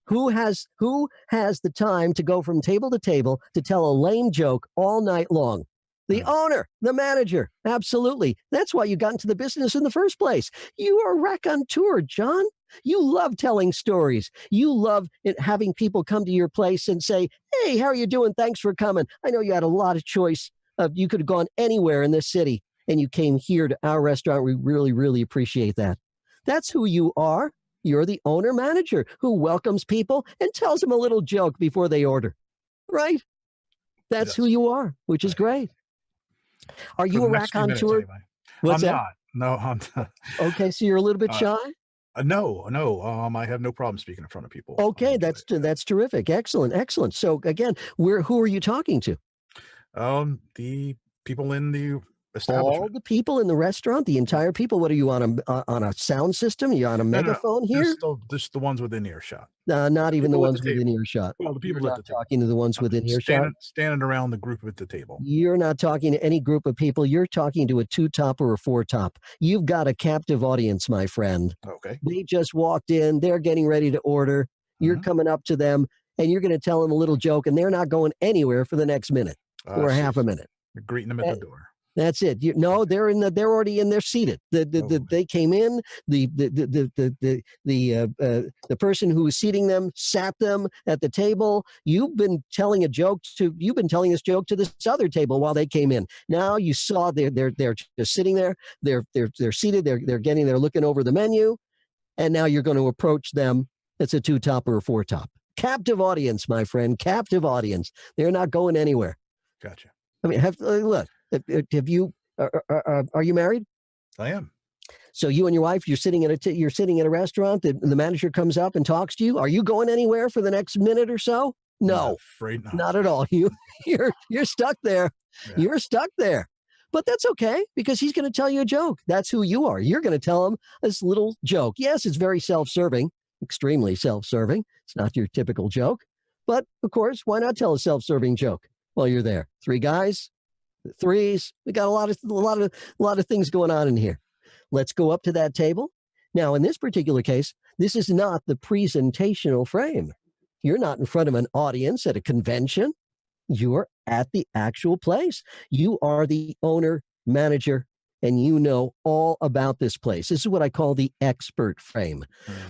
Who has the time to go from table to table to tell a lame joke all night long? The owner, the manager. Absolutely. That's why you got into the business in the first place. You are raconteur, John. You love telling stories. You love having people come to your place and say, hey, how are you doing? Thanks for coming. I know you had a lot of choice. You could have gone anywhere in this city, and you came here to our restaurant. We really appreciate that. That's who you are. You're the owner-manager who welcomes people and tells them a little joke before they order, right? That's who you are, which is great. Are you a raconteur? Anyway. What's that? No, I'm not. Okay, so you're a little bit shy? No. I have no problem speaking in front of people. Okay, that's terrific. Excellent. So again, who are you talking to? The people in the establishment. All the people in the restaurant, the entire people. What are you on a sound system? Are you on a megaphone here? Just the ones within earshot. Not even the ones within earshot. Well, the people You're not talking to the ones within earshot. Standing around the group at the table. You're not talking to any group of people. You're talking to a 2-top or a 4-top. You've got a captive audience, my friend. Okay. They just walked in. They're getting ready to order. You're coming up to them, and you're going to tell them a little joke, and they're not going anywhere for the next minute or half a minute. You're greeting them at the door. That's it. They're already in there seated. They came in. The person who was seating them sat them at the table. You've been telling this joke to this other table while they came in. Now you saw they're just sitting there. They're seated. They're looking over the menu, and now you're going to approach them. It's a 2-top or a 4-top. Captive audience, my friend. Captive audience. They're not going anywhere. Gotcha. I mean, look. Have you Are you married? I am. So you and your wife, you're sitting at a restaurant. The manager comes up and talks to you. Are you going anywhere for the next minute or so? No, Afraid not. not at all. You're stuck there. Yeah. You're stuck there. But that's okay because he's going to tell you a joke. That's who you are. You're going to tell him this little joke. Yes, it's very self-serving, extremely self-serving. It's not your typical joke. But of course, why not tell a self-serving joke while you're there? Three guys, threes. We got a lot of things going on in here. Let's go up to that table. Now, in this particular case, this is not the presentational frame. You're not in front of an audience at a convention. You're at the actual place. You are the owner, manager, and you know all about this place. This is what I call the expert frame.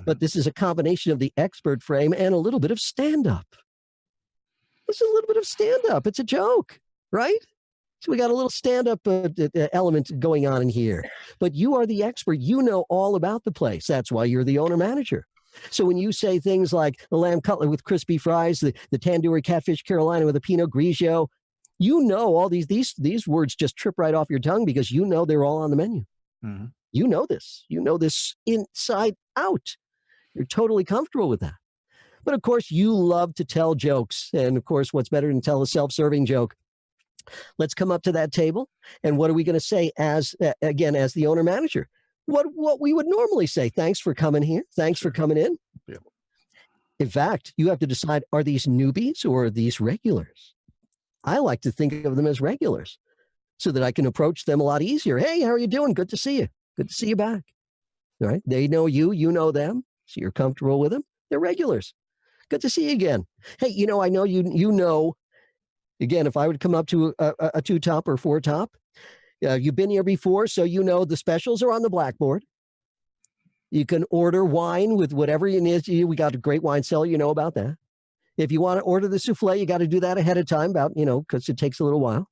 But this is a combination of the expert frame and a little bit of stand-up. It's a little bit of stand-up. It's a joke, right? So we got a little stand-up element going on in here. But you are the expert. You know all about the place. That's why you're the owner-manager. So when you say things like the lamb cutlet with crispy fries, the tandoori catfish Carolina with a Pinot Grigio, you know all these words just trip right off your tongue because you know they're all on the menu. Mm-hmm. You know this. You know this inside out. You're totally comfortable with that. But of course, you love to tell jokes. And of course, what's better than tell a self-serving joke? Let's come up to that table. And what are we going to say as the owner manager? What we would normally say. Thanks for coming here. Thanks for coming in. Yeah. In fact, you have to decide, are these newbies or are these regulars? I like to think of them as regulars so that I can approach them a lot easier. Hey, how are you doing? Good to see you. Good to see you back. All right. They know you. You know them. So you're comfortable with them. They're regulars. Good to see you again. Hey, I know you know, again, if I would come up to a two-top or four-top, you've been here before, so you know the specials are on the blackboard. You can order wine with whatever it is. We got a great wine cellar, you know about that. If you want to order the souffle, you got to do that ahead of time, because it takes a little while.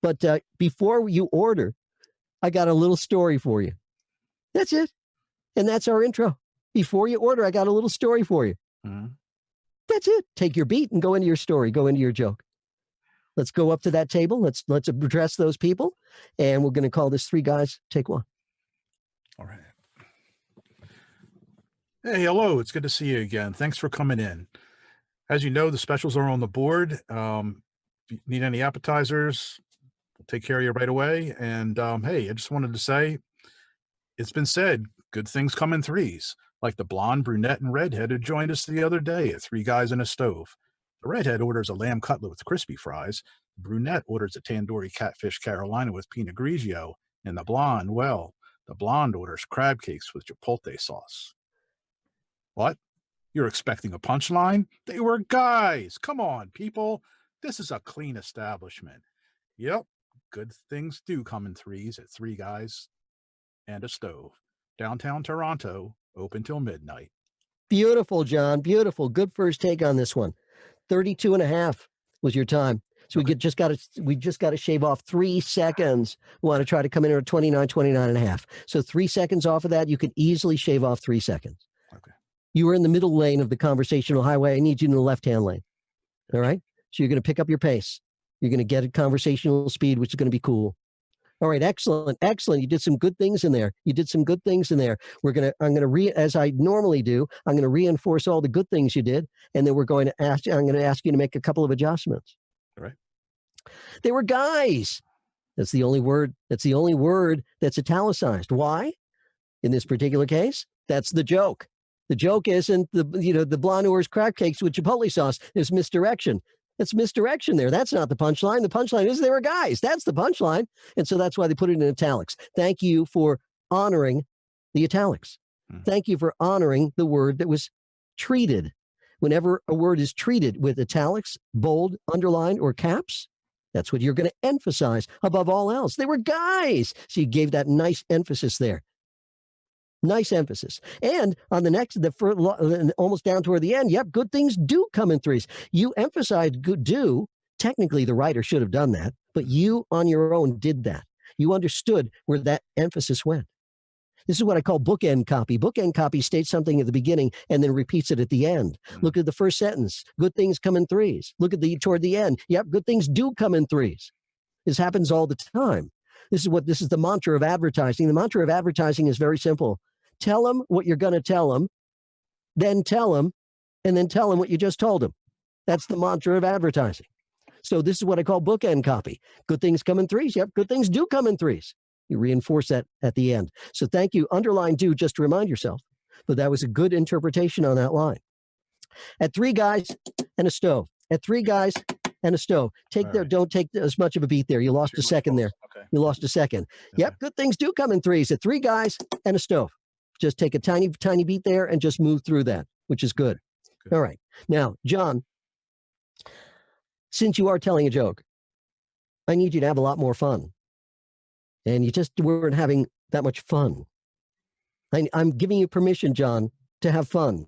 But before you order, I got a little story for you. That's it. And that's our intro. Before you order, I got a little story for you. Mm-hmm. That's it. Take your beat and go into your story, go into your joke. Let's go up to that table. Let's address those people. And we're going to call this three guys. Take one. All right. Hey, hello. It's good to see you again. Thanks for coming in. As you know, the specials are on the board. If you need any appetizers, we'll take care of you right away. And hey, I just wanted to say, it's been said, good things come in threes, like the blonde, brunette, and redhead who joined us the other day at Three Guys in a Stove. The redhead orders a lamb cutlet with crispy fries. The brunette orders a tandoori catfish Carolina with Pinot Grigio. And the blonde orders crab cakes with chipotle sauce. What? You're expecting a punchline? They were guys. Come on, people. This is a clean establishment. Yep, good things do come in threes at Three Guys and a Stove. Downtown Toronto, open till midnight. Beautiful, John. Beautiful. Good first take on this one. 32 and a half was your time. So we just got to shave off 3 seconds. We want to try to come in at 29 and a half. So 3 seconds off of that, you could easily shave off 3 seconds. Okay. You were in the middle lane of the conversational highway. I need you in the left-hand lane. All right? So you're going to pick up your pace. You're going to get at conversational speed, which is going to be cool. All right, excellent. You did some good things in there. As I normally do, I'm going to reinforce all the good things you did, and then I'm going to ask you to make a couple of adjustments. All right. They were guys. That's the only word that's italicized. Why? In this particular case, that's the joke. The joke isn't the blonde who orders crab cakes with chipotle sauce. There's misdirection. That's misdirection there. That's not the punchline. The punchline is they were guys. That's the punchline. And so that's why they put it in italics. Thank you for honoring the italics. Thank you for honoring the word that was treated. Whenever a word is treated with italics, bold, underlined, or caps, that's what you're going to emphasize above all else. They were guys. So you gave that nice emphasis there. Nice emphasis. And on almost down toward the end, yep, good things do come in threes. You emphasized good do. Technically, the writer should have done that, but you on your own did that. You understood where that emphasis went. This is what I call bookend copy. Bookend copy states something at the beginning and then repeats it at the end. Look at the first sentence. Good things come in threes. Look at toward the end. Yep, good things do come in threes. This happens all the time. This is the mantra of advertising. The mantra of advertising is very simple. Tell them what you're going to tell them, then tell them, and then tell them what you just told them. That's the mantra of advertising. So this is what I call bookend copy. Good things come in threes. Yep, good things do come in threes. You reinforce that at the end. So thank you. Underline do just to remind yourself. But that was a good interpretation on that line. At 3 guys and a stove. At 3 guys and a stove. Don't take as much of a beat there. You lost a second there. Okay. You lost a second. Okay. Yep, good things do come in threes. At 3 guys and a stove. Just take a tiny, tiny beat there and just move through that, which is good. Good. All right. Now, John, since you are telling a joke, I need you to have a lot more fun. And you just weren't having that much fun. I'm giving you permission, John, to have fun.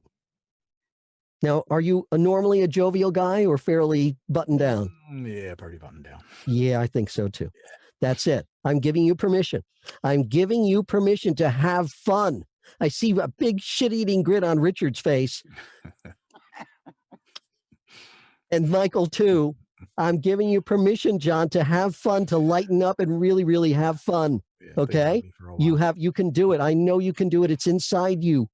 Now, are you normally a jovial guy or fairly buttoned down? Yeah, pretty buttoned down. Yeah, I think so too. That's it. I'm giving you permission. I'm giving you permission to have fun. I see a big shit-eating grin on Richard's face. And Michael, too. I'm giving you permission, John, to have fun, to lighten up and really, really have fun. Yeah, Okay? You can do it. I know you can do it. It's inside you.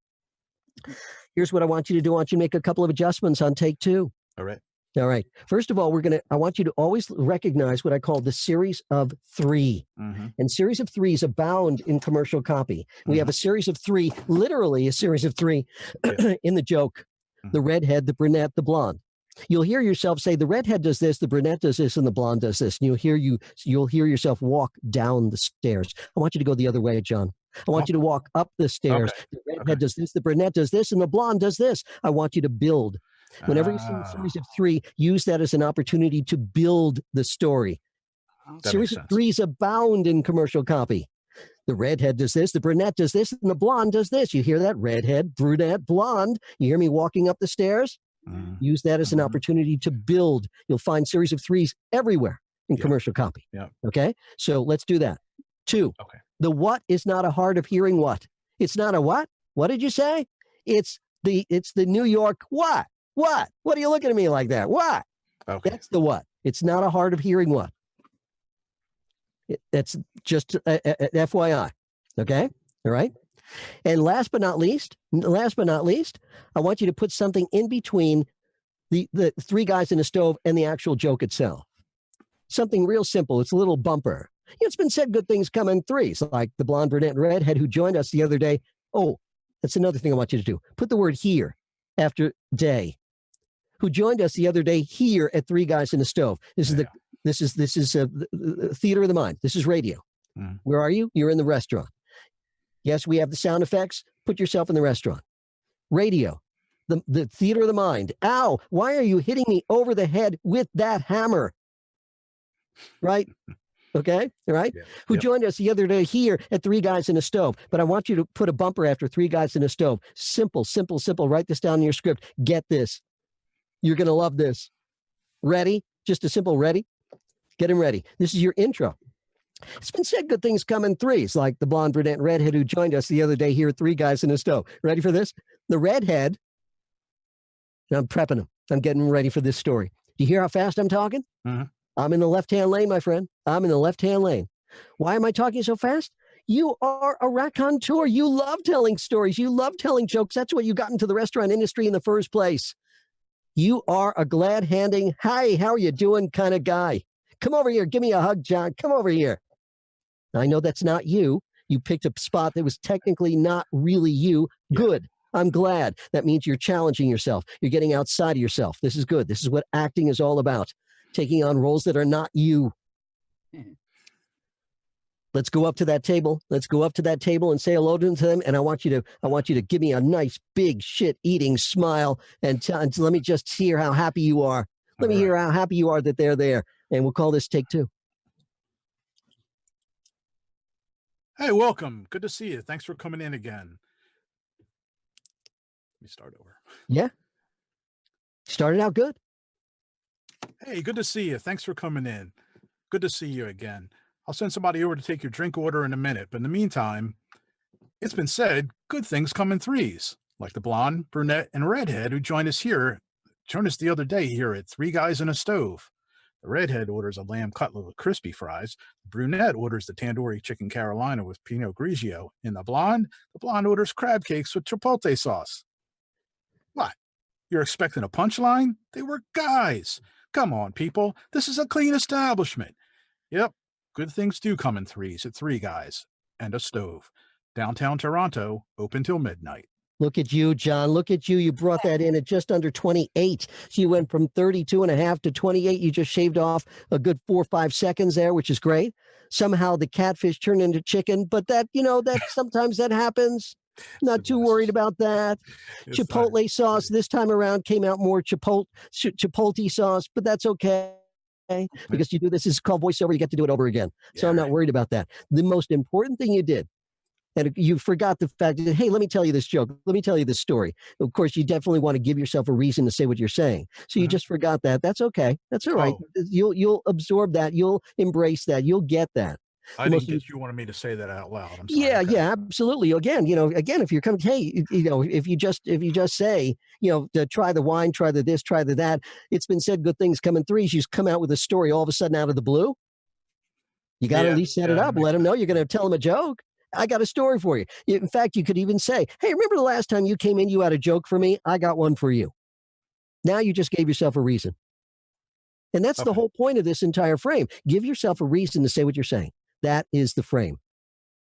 Here's what I want you to do. I want you to make a couple of adjustments on take 2. All right. All right. First of all, I want you to always recognize what I call the series of 3. Mm-hmm. And series of 3s abound in commercial copy. We have a series of 3, literally a series of 3 in the joke. The redhead, the brunette, the blonde. You'll hear yourself say the redhead does this, the brunette does this, and the blonde does this. And you'll hear yourself walk down the stairs. I want you to go the other way, John. I want you to walk up the stairs. Okay. The redhead does this, the brunette does this, and the blonde does this. I want you to build. Whenever you see a series of 3, use that as an opportunity to build the story. Series of 3s abound in commercial copy. The redhead does this, the brunette does this, and the blonde does this. You hear that? Redhead, brunette, blonde. You hear me walking up the stairs? Use that as an opportunity to build. You'll find series of 3s everywhere in commercial copy. Yeah. Okay? So let's do that. 2. Okay. The what is not a hard of hearing what. It's not a what? What did you say? It's the New York what? What? What are you looking at me like that? What? Okay. That's the what. It's not a hard of hearing what. That's just FYI. Okay? All right? And last but not least, I want you to put something in between the 3 guys in a stove and the actual joke itself. Something real simple. It's a little bumper. It's been said good things come in 3s, like the blonde, brunette, and redhead who joined us the other day. Oh, that's another thing I want you to do. Put the word here after day. Who joined us the other day here at 3 guys in a stove. This is the theater of the mind. This is radio. Where are you? You're in the restaurant. Yes, we have the sound effects. Put yourself in the restaurant. Radio, the theater of the mind. Ow, why are you hitting me over the head with that hammer? Right? Okay, all right? Yeah. Who joined us the other day here at 3 guys in a stove. But I want you to put a bumper after 3 guys in a stove. Simple, simple, simple. Write this down in your script. Get this. You're going to love this. Ready? Just a simple ready? Get him ready. This is your intro. It's been said good things come in 3s, like the blonde, brunette, and redhead who joined us the other day here at 3 guys in a stove. Ready for this? The redhead, I'm prepping him. I'm getting him ready for this story. Do you hear how fast I'm talking? I'm in the left-hand lane, my friend. I'm in the left-hand lane. Why am I talking so fast? You are a raconteur. You love telling stories. You love telling jokes. That's what you got into the restaurant industry in the first place. You are a glad-handing, hi, how are you doing kind of guy. Come over here. Give me a hug, John. Come over here. I know that's not you. You picked a spot that was technically not really you. Yeah. Good. I'm glad. That means you're challenging yourself. You're getting outside of yourself. This is good. This is what acting is all about. Taking on roles that are not you. Let's go up to that table. Let's go up to that table and say hello to them. And I want you to give me a nice big shit-eating smile and let me just hear how happy you are. Let me hear how happy you are that they're there. And we'll call this take 2. Hey, welcome. Good to see you. Thanks for coming in again. Let me start over. Yeah. Started out good. Hey, good to see you. Thanks for coming in. Good to see you again. I'll send somebody over to take your drink order in a minute. But in the meantime, it's been said good things come in 3s, like the blonde, brunette, and redhead who joined us the other day here at 3 guys in a stove. The redhead orders a lamb cutlet with crispy fries. The brunette orders the tandoori chicken Carolina with Pinot Grigio. And the blonde orders crab cakes with chipotle sauce. What? You're expecting a punchline? They were guys. Come on, people. This is a clean establishment. Yep, good things do come in threes at Three Guys. And a stove. Downtown Toronto, open till midnight. Look at you, John. Look at you. You brought that in at just under 28. So you went from 32 and a half to 28. You just shaved off a good 4 or 5 seconds there, which is great. Somehow the catfish turned into chicken, but that, that sometimes that happens. Not too worried about that. Chipotle sauce this time around came out more chipotle sauce, but that's okay. Because you do this is called voiceover, you get to do it over again. So I'm not worried about that. The most important thing you did, and you forgot the fact that, hey, let me tell you this joke. Let me tell you this story. Of course, you definitely want to give yourself a reason to say what you're saying. So you just forgot that. That's okay. That's all right. You'll absorb that. You'll embrace that. You'll get that. I didn't get you wanted me to say that out loud. I'm sorry. Yeah, yeah, absolutely. Again, if you're coming, hey, if you just say, to try the wine, try the this, try the that. It's been said good things come in threes. You come out with a story all of a sudden out of the blue. You got to at least set it up. Let them know you're going to tell them a joke. I got a story for you. In fact, you could even say, hey, remember the last time you came in, you had a joke for me? I got one for you. Now you just gave yourself a reason. And that's the whole point of this entire frame. Give yourself a reason to say what you're saying. That is the frame.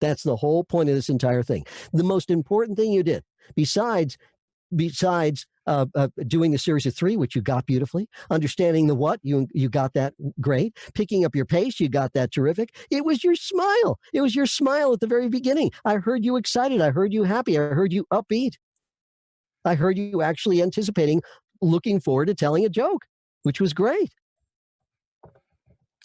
That's the whole point of this entire thing. The most important thing you did, besides doing the series of 3, which you got beautifully, understanding the what, you got that great, picking up your pace, you got that terrific. It was your smile. It was your smile at the very beginning. I heard you excited. I heard you happy. I heard you upbeat. I heard you actually anticipating, looking forward to telling a joke, which was great.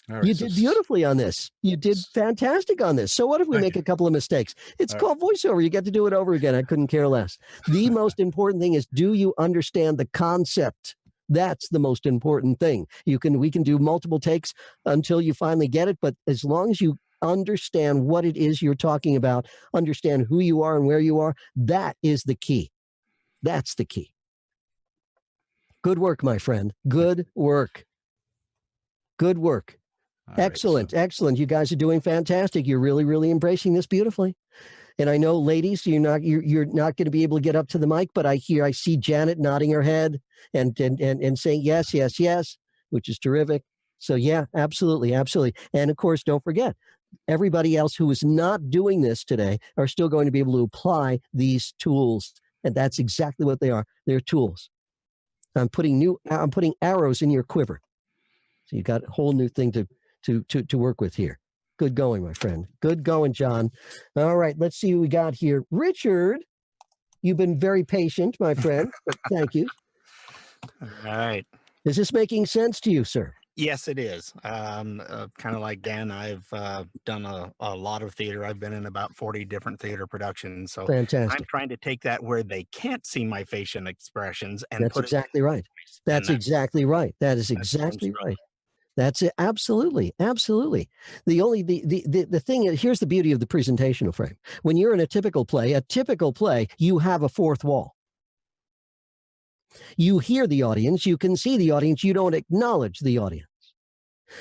Right, you did beautifully on this. You did fantastic on this. So what if we make a couple of mistakes? It's called voiceover. You get to do it over again. I couldn't care less. The most important thing is, do you understand the concept? That's the most important thing. We can do multiple takes until you finally get it. But as long as you understand what it is you're talking about, understand who you are and where you are, that is the key. That's the key. Good work, my friend. Good work. Good work. Excellent. Excellent. You guys are doing fantastic. You're really, really embracing this beautifully. And I know, ladies, you're not going to be able to get up to the mic, but I see Janet nodding her head and saying yes, yes, yes, which is terrific. So yeah, absolutely, absolutely. And of course, don't forget, everybody else who is not doing this today are still going to be able to apply these tools. And that's exactly what they are. They're tools. I'm putting arrows in your quiver. So you got a whole new thing to work with here. Good going, my friend. Good going, John. All right, let's see who we got here. Richard, you've been very patient, my friend. Thank you. All right. Is this making sense to you, sir? Yes, it is. Kind of like Dan, I've done a lot of theater. I've been in about 40 different theater productions. So fantastic. I'm trying to take that where they can't see my facial expressions and that's exactly right. That's exactly right. That is exactly right. That's it. Absolutely. Absolutely. The thing is, here's the beauty of the presentational frame. When you're in a typical play, you have a fourth wall. You hear the audience, you can see the audience, you don't acknowledge the audience.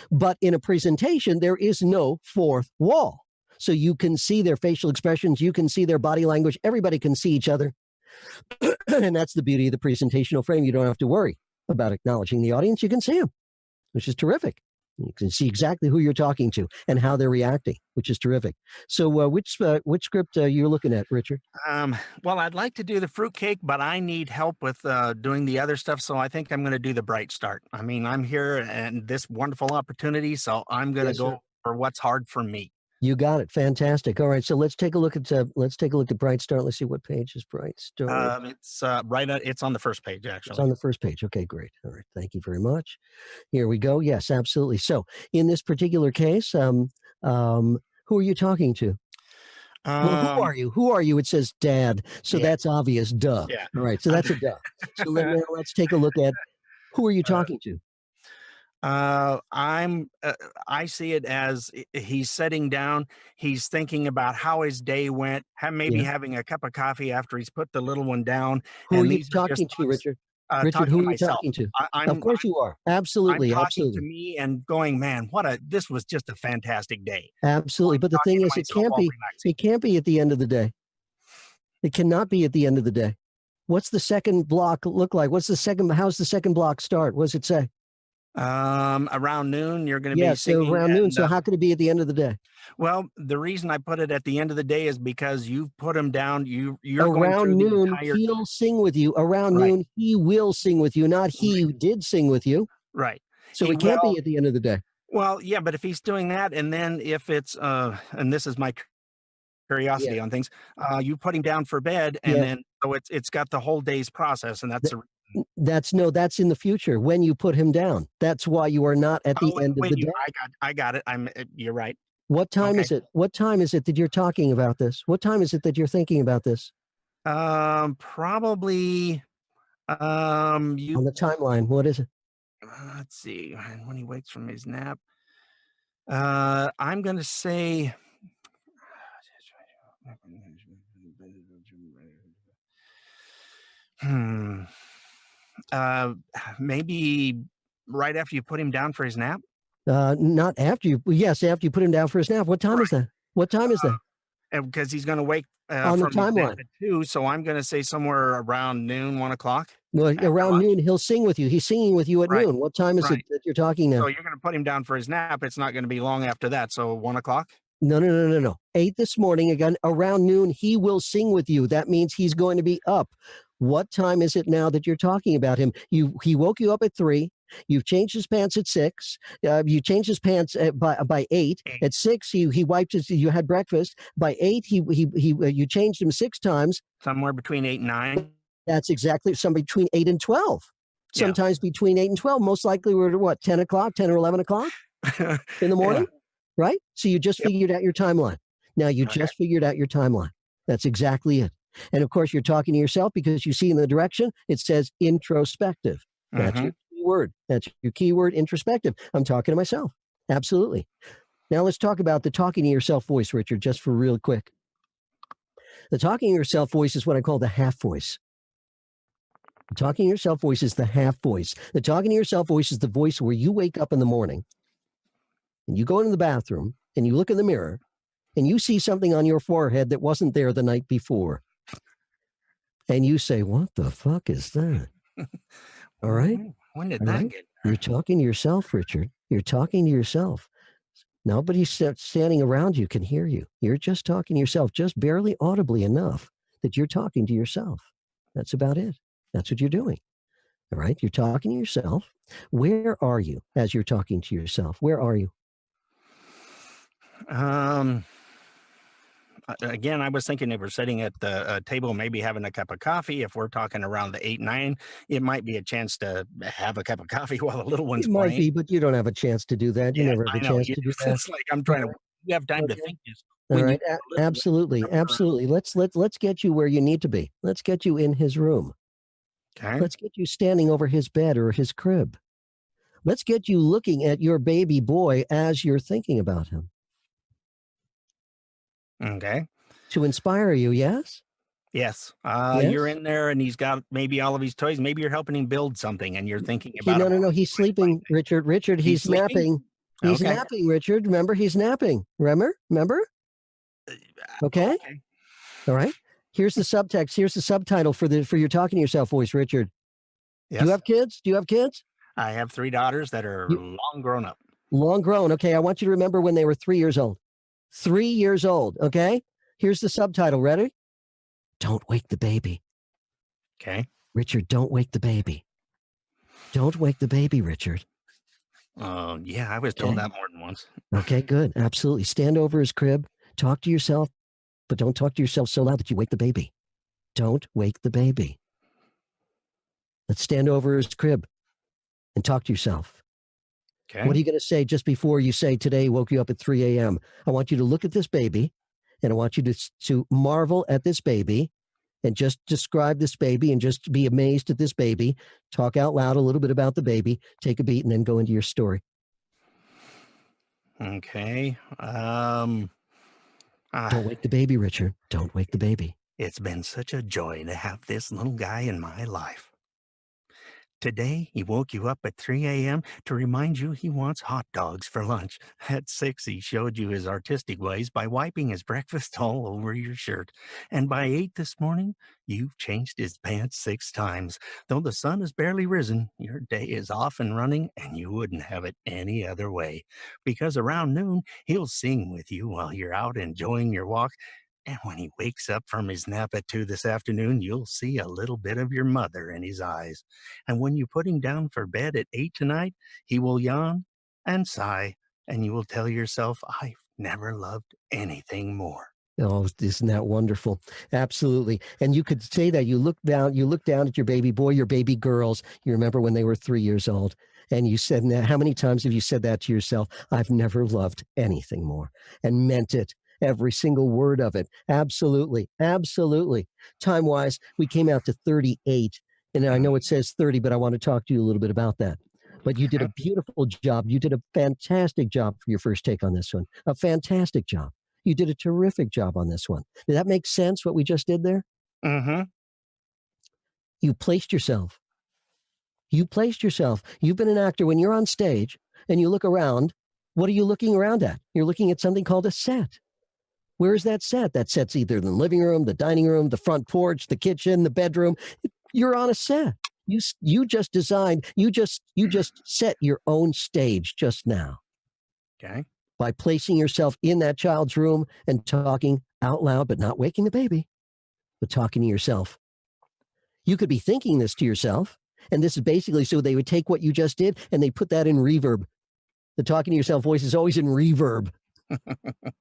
But in a presentation, there is no fourth wall. So you can see their facial expressions, you can see their body language, everybody can see each other. And that's the beauty of the presentational frame. You don't have to worry about acknowledging the audience, you can see them, which is terrific. You can see exactly who you're talking to and how they're reacting, which is terrific. So which script you're looking at, Richard? Well, I'd like to do the fruitcake, but I need help with doing the other stuff. So I think I'm going to do the Bright Start. I mean, I'm here and this wonderful opportunity, so I'm going to go for what's hard for me. You got it. Fantastic. All right. So let's take a look at Bright Start. Let's see what page is Bright Start. It's it's on the first page, actually. It's on the first page. Okay, great. All right. Thank you very much. Here we go. Yes, absolutely. So in this particular case, who are you talking to? Well, who are you? Who are you? It says Dad. So that's obvious. Duh. Yeah. All right. So that's a duh. So let's take a look at who are you talking to? I see it as he's sitting down. He's thinking about how his day went, maybe having a cup of coffee after he's put the little one down. Who are you talking to, Richard? Richard, talking who to are you myself. talking to? I, Of course you are. I'm Absolutely, talking to absolutely, me and going, man, this was just a fantastic day. absolutely. I'm But the talking thing to is, myself while relaxing. it can't be at the end of the day. It cannot be at the end of the day. What's the second block look like? How's the second block start? What does it say? Around noon, you're going to Yeah, be so singing. around noon. And, So how could it be at the end of the day? well, the reason I put it at the end of the day is because you put him down. You're going Around through the noon, entire. he'll sing with you. Around Right. noon, he will sing with you, not he did sing with you. Right. So He it can't will. be at the end of the day. Well, yeah, but if he's doing that, and then if it's and this is my curiosity Yeah. on things, you put him down for bed, and Yeah. then so it's got the whole day's process, and that's That's in the future when you put him down. That's why you are not at the oh, end of wait, the day. I got it. You're right. What time Okay. is it? What time is it that you're talking about this? What time is it that you're thinking about this? Probably you On the timeline, what is it? let's see, when he wakes from his nap. I'm gonna say hmm. Uh, maybe right after you put him down for his nap. Not after you. Yes, after you put him down for his nap. What time is that? What time is that? And because he's going to wake On the from his nap timeline. at 2, so I'm going to say somewhere around noon, 1 o'clock. Well, after around lunch. noon, he'll sing with you. He's singing with you at Right. noon. What time is it Right. that you're talking now? So you're going to put him down for his nap. It's not going to be long after that. So 1 o'clock. No. 8 this morning again. Around noon, he will sing with you. That means he's going to be up. What time is it now that you're talking about him? He woke you up at 3. You've changed his pants at 6. You changed his pants by 8. At 6, he wiped his. You had breakfast. By 8, you changed him 6 times. Somewhere between 8 and 9. That's exactly some between 8 and 12. Yeah. Sometimes between 8 and 12. Most likely we're at what, 10 o'clock, 10 or 11 o'clock in the morning, right? So you just Yep. figured out your timeline. Now you Okay. just figured out your timeline. That's exactly it. And of course, you're talking to yourself because you see in the direction, it says introspective. That's your keyword. That's your keyword, introspective. I'm talking to myself. Absolutely. Now let's talk about the talking to yourself voice, Richard, just for real quick. The talking to yourself voice is what I call the half voice. The talking to yourself voice is the half voice. The talking to yourself voice is the voice where you wake up in the morning and you go into the bathroom and you look in the mirror and you see something on your forehead that wasn't there the night before. And you say, what the fuck is that? All right? When did All that right? get? You're talking to yourself, Richard. You're talking to yourself. Nobody standing around you can hear you. You're just talking to yourself, just barely audibly enough that you're talking to yourself. That's about it. That's what you're doing. All right? You're talking to yourself. Where are you as you're talking to yourself? Where are you? Again, I was thinking if we're sitting at the table, maybe having a cup of coffee. If we're talking around the 8, 9, it might be a chance to have a cup of coffee while the little one's It might playing. be, but you don't have a chance to do that. You Yeah, never have I a know. chance to do that. It's like I'm trying to. You have time to Okay. think this. All when you right. get the little one Absolutely. running around. Absolutely. Let's get you where you need to be. Let's get you in his room. Okay. Let's get you standing over his bed or his crib. Let's get you looking at your baby boy as you're thinking about him Okay. to inspire you. Yes. Yes. Yes? You're in there, and he's got maybe all of his toys. Maybe you're helping him build something, and you're thinking about him. No. He's sleeping, Richard. Richard, He's he's sleeping? napping. He's Okay. napping, Richard. Remember, he's napping. Remember? Okay. Okay. All right. Here's the subtext. Here's the subtitle for your talking to yourself voice, Richard. Yes. Do you have kids? Do you have kids? I have 3 daughters that are long grown up. Long grown. Okay. I want you to remember when they were 3 years old. 3 years old. Okay. Here's the subtitle. Ready? Don't wake the baby. Okay. Richard, don't wake the baby. Don't wake the baby, Richard. Yeah, I was told Okay. that more than once. Okay, good. Absolutely. Stand over his crib. Talk to yourself, but don't talk to yourself so loud that you wake the baby. Don't wake the baby. Let's stand over his crib and talk to yourself. Okay. What are you going to say just before you say today woke you up at 3 a.m.? I want you to look at this baby and I want you to marvel at this baby and just describe this baby and just be amazed at this baby. Talk out loud a little bit about the baby, take a beat, and then go into your story. Okay. Don't wake the baby, Richard. Don't wake the baby. It's been such a joy to have this little guy in my life. Today, he woke you up at 3 a.m. to remind you he wants hot dogs for lunch. At 6, he showed you his artistic ways by wiping his breakfast all over your shirt. And by 8 this morning, you've changed his pants 6 times. Though the sun has barely risen, your day is off and running, and you wouldn't have it any other way. Because around noon, he'll sing with you while you're out enjoying your walk. And when he wakes up from his nap at 2 this afternoon, you'll see a little bit of your mother in his eyes. And when you put him down for bed at 8 tonight, he will yawn and sigh, and you will tell yourself, I've never loved anything more. Oh, isn't that wonderful? Absolutely. And you could say that you look down at your baby boy, your baby girls. You remember when they were 3 years old, and you said that. How many times have you said that to yourself? I've never loved anything more, and meant it. Every single word of it. Absolutely. Absolutely. Time wise, we came out to 38. And I know it says 30, but I want to talk to you a little bit about that. But you did a beautiful job. You did a fantastic job for your first take on this one. A fantastic job. You did a terrific job on this one. Did that make sense, what we just did there? Mm-hmm. You placed yourself. You placed yourself. You've been an actor. When you're on stage and you look around, what are you looking around at? You're looking at something called a set. Where's that set? That set's either in the living room, the dining room, the front porch, the kitchen, the bedroom. You're on a set. You just designed, you just set your own stage just now. Okay. By placing yourself in that child's room and talking out loud, but not waking the baby, but talking to yourself. You could be thinking this to yourself, and this is basically so they would take what you just did and they put that in reverb. The talking to yourself voice is always in reverb.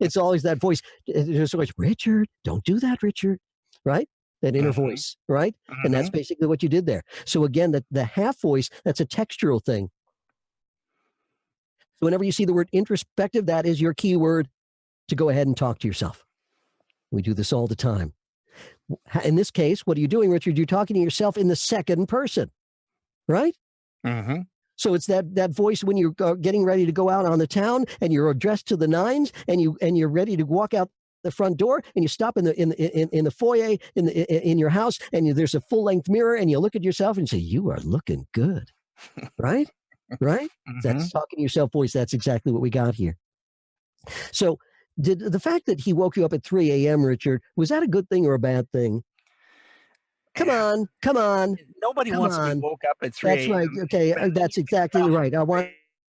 It's always that voice. There's always, Richard, don't do that, Richard. Right? That inner voice, right? And that's basically what you did there. So again, the half voice, that's a textural thing. So whenever you see the word introspective, that is your key word to go ahead and talk to yourself. We do this all the time. In this case, what are you doing, Richard? You're talking to yourself in the second person, right? Mm-hmm. So it's that voice when you're getting ready to go out on the town and you're dressed to the nines and you're ready to walk out the front door and you stop in the foyer in your house and there's a full-length mirror and you look at yourself and say, you are looking good, right? Right? That's talking to yourself voice. That's exactly what we got here. So did the fact that he woke you up at 3 a.m., Richard, was that a good thing or a bad thing? Come on. Nobody wants to be woke up at 3 That's right. Okay, that's exactly right. I want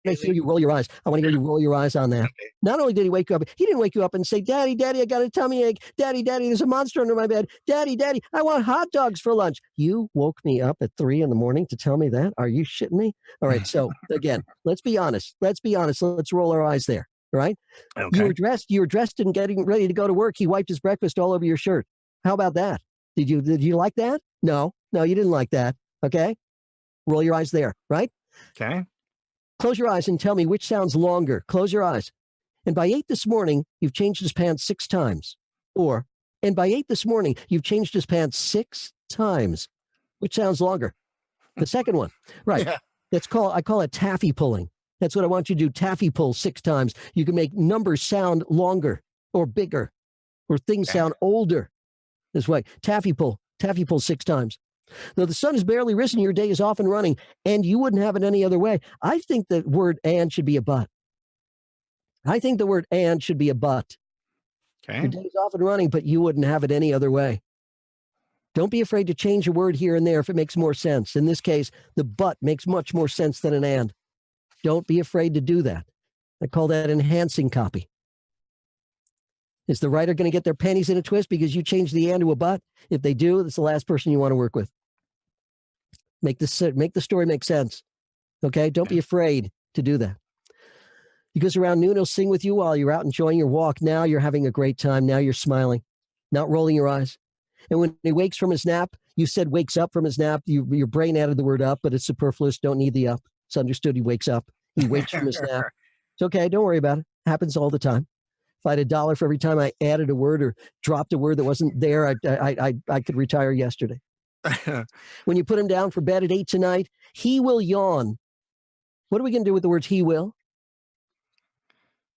to hear you roll your eyes. I want to hear you roll your eyes on that. Okay. Not only did he wake you up, he didn't wake you up and say, Daddy, I got a tummy ache. Daddy, there's a monster under my bed. Daddy, I want hot dogs for lunch. You woke me up at 3 a.m. to tell me that? Are you shitting me? All right. So again, let's be honest. Let's roll our eyes there. Right? Okay. You were dressed and getting ready to go to work. He wiped his breakfast all over your shirt. How about that? Did you like that? No, you didn't like that. Okay. Roll your eyes there. Right? Okay. Close your eyes and tell me which sounds longer. Close your eyes. And by 8 this morning, you've changed his pants 6 times. And by 8 this morning, you've changed his pants 6 times. Which sounds longer? The second one. Right. Yeah. I call it taffy pulling. That's what I want you to do. Taffy pull 6 times. You can make numbers sound longer or bigger or things sound older. This way. Taffy pull 6 times. Though the sun has barely risen, your day is off and running, and you wouldn't have it any other way. I think the word and should be a but. I think the word and should be a but. Okay. Your day is off and running, but you wouldn't have it any other way. Don't be afraid to change a word here and there if it makes more sense. In this case, the but makes much more sense than an and. Don't be afraid to do that. I call that enhancing copy. Is the writer going to get their panties in a twist because you changed the and to a but? If they do, that's the last person you want to work with. Make the story make sense. Okay? Don't be afraid to do that. Because around noon, he'll sing with you while you're out enjoying your walk. Now you're having a great time. Now you're smiling, not rolling your eyes. And when he wakes from his nap, you said wakes up from his nap. Your brain added the word up, but it's superfluous. Don't need the up. It's understood he wakes up. He wakes from his nap. It's okay. Don't worry about it. Happens all the time. If I had $1 for every time I added a word or dropped a word that wasn't there, I could retire yesterday. When you put him down for bed at 8 tonight, he will yawn. What are we going to do with the words he will?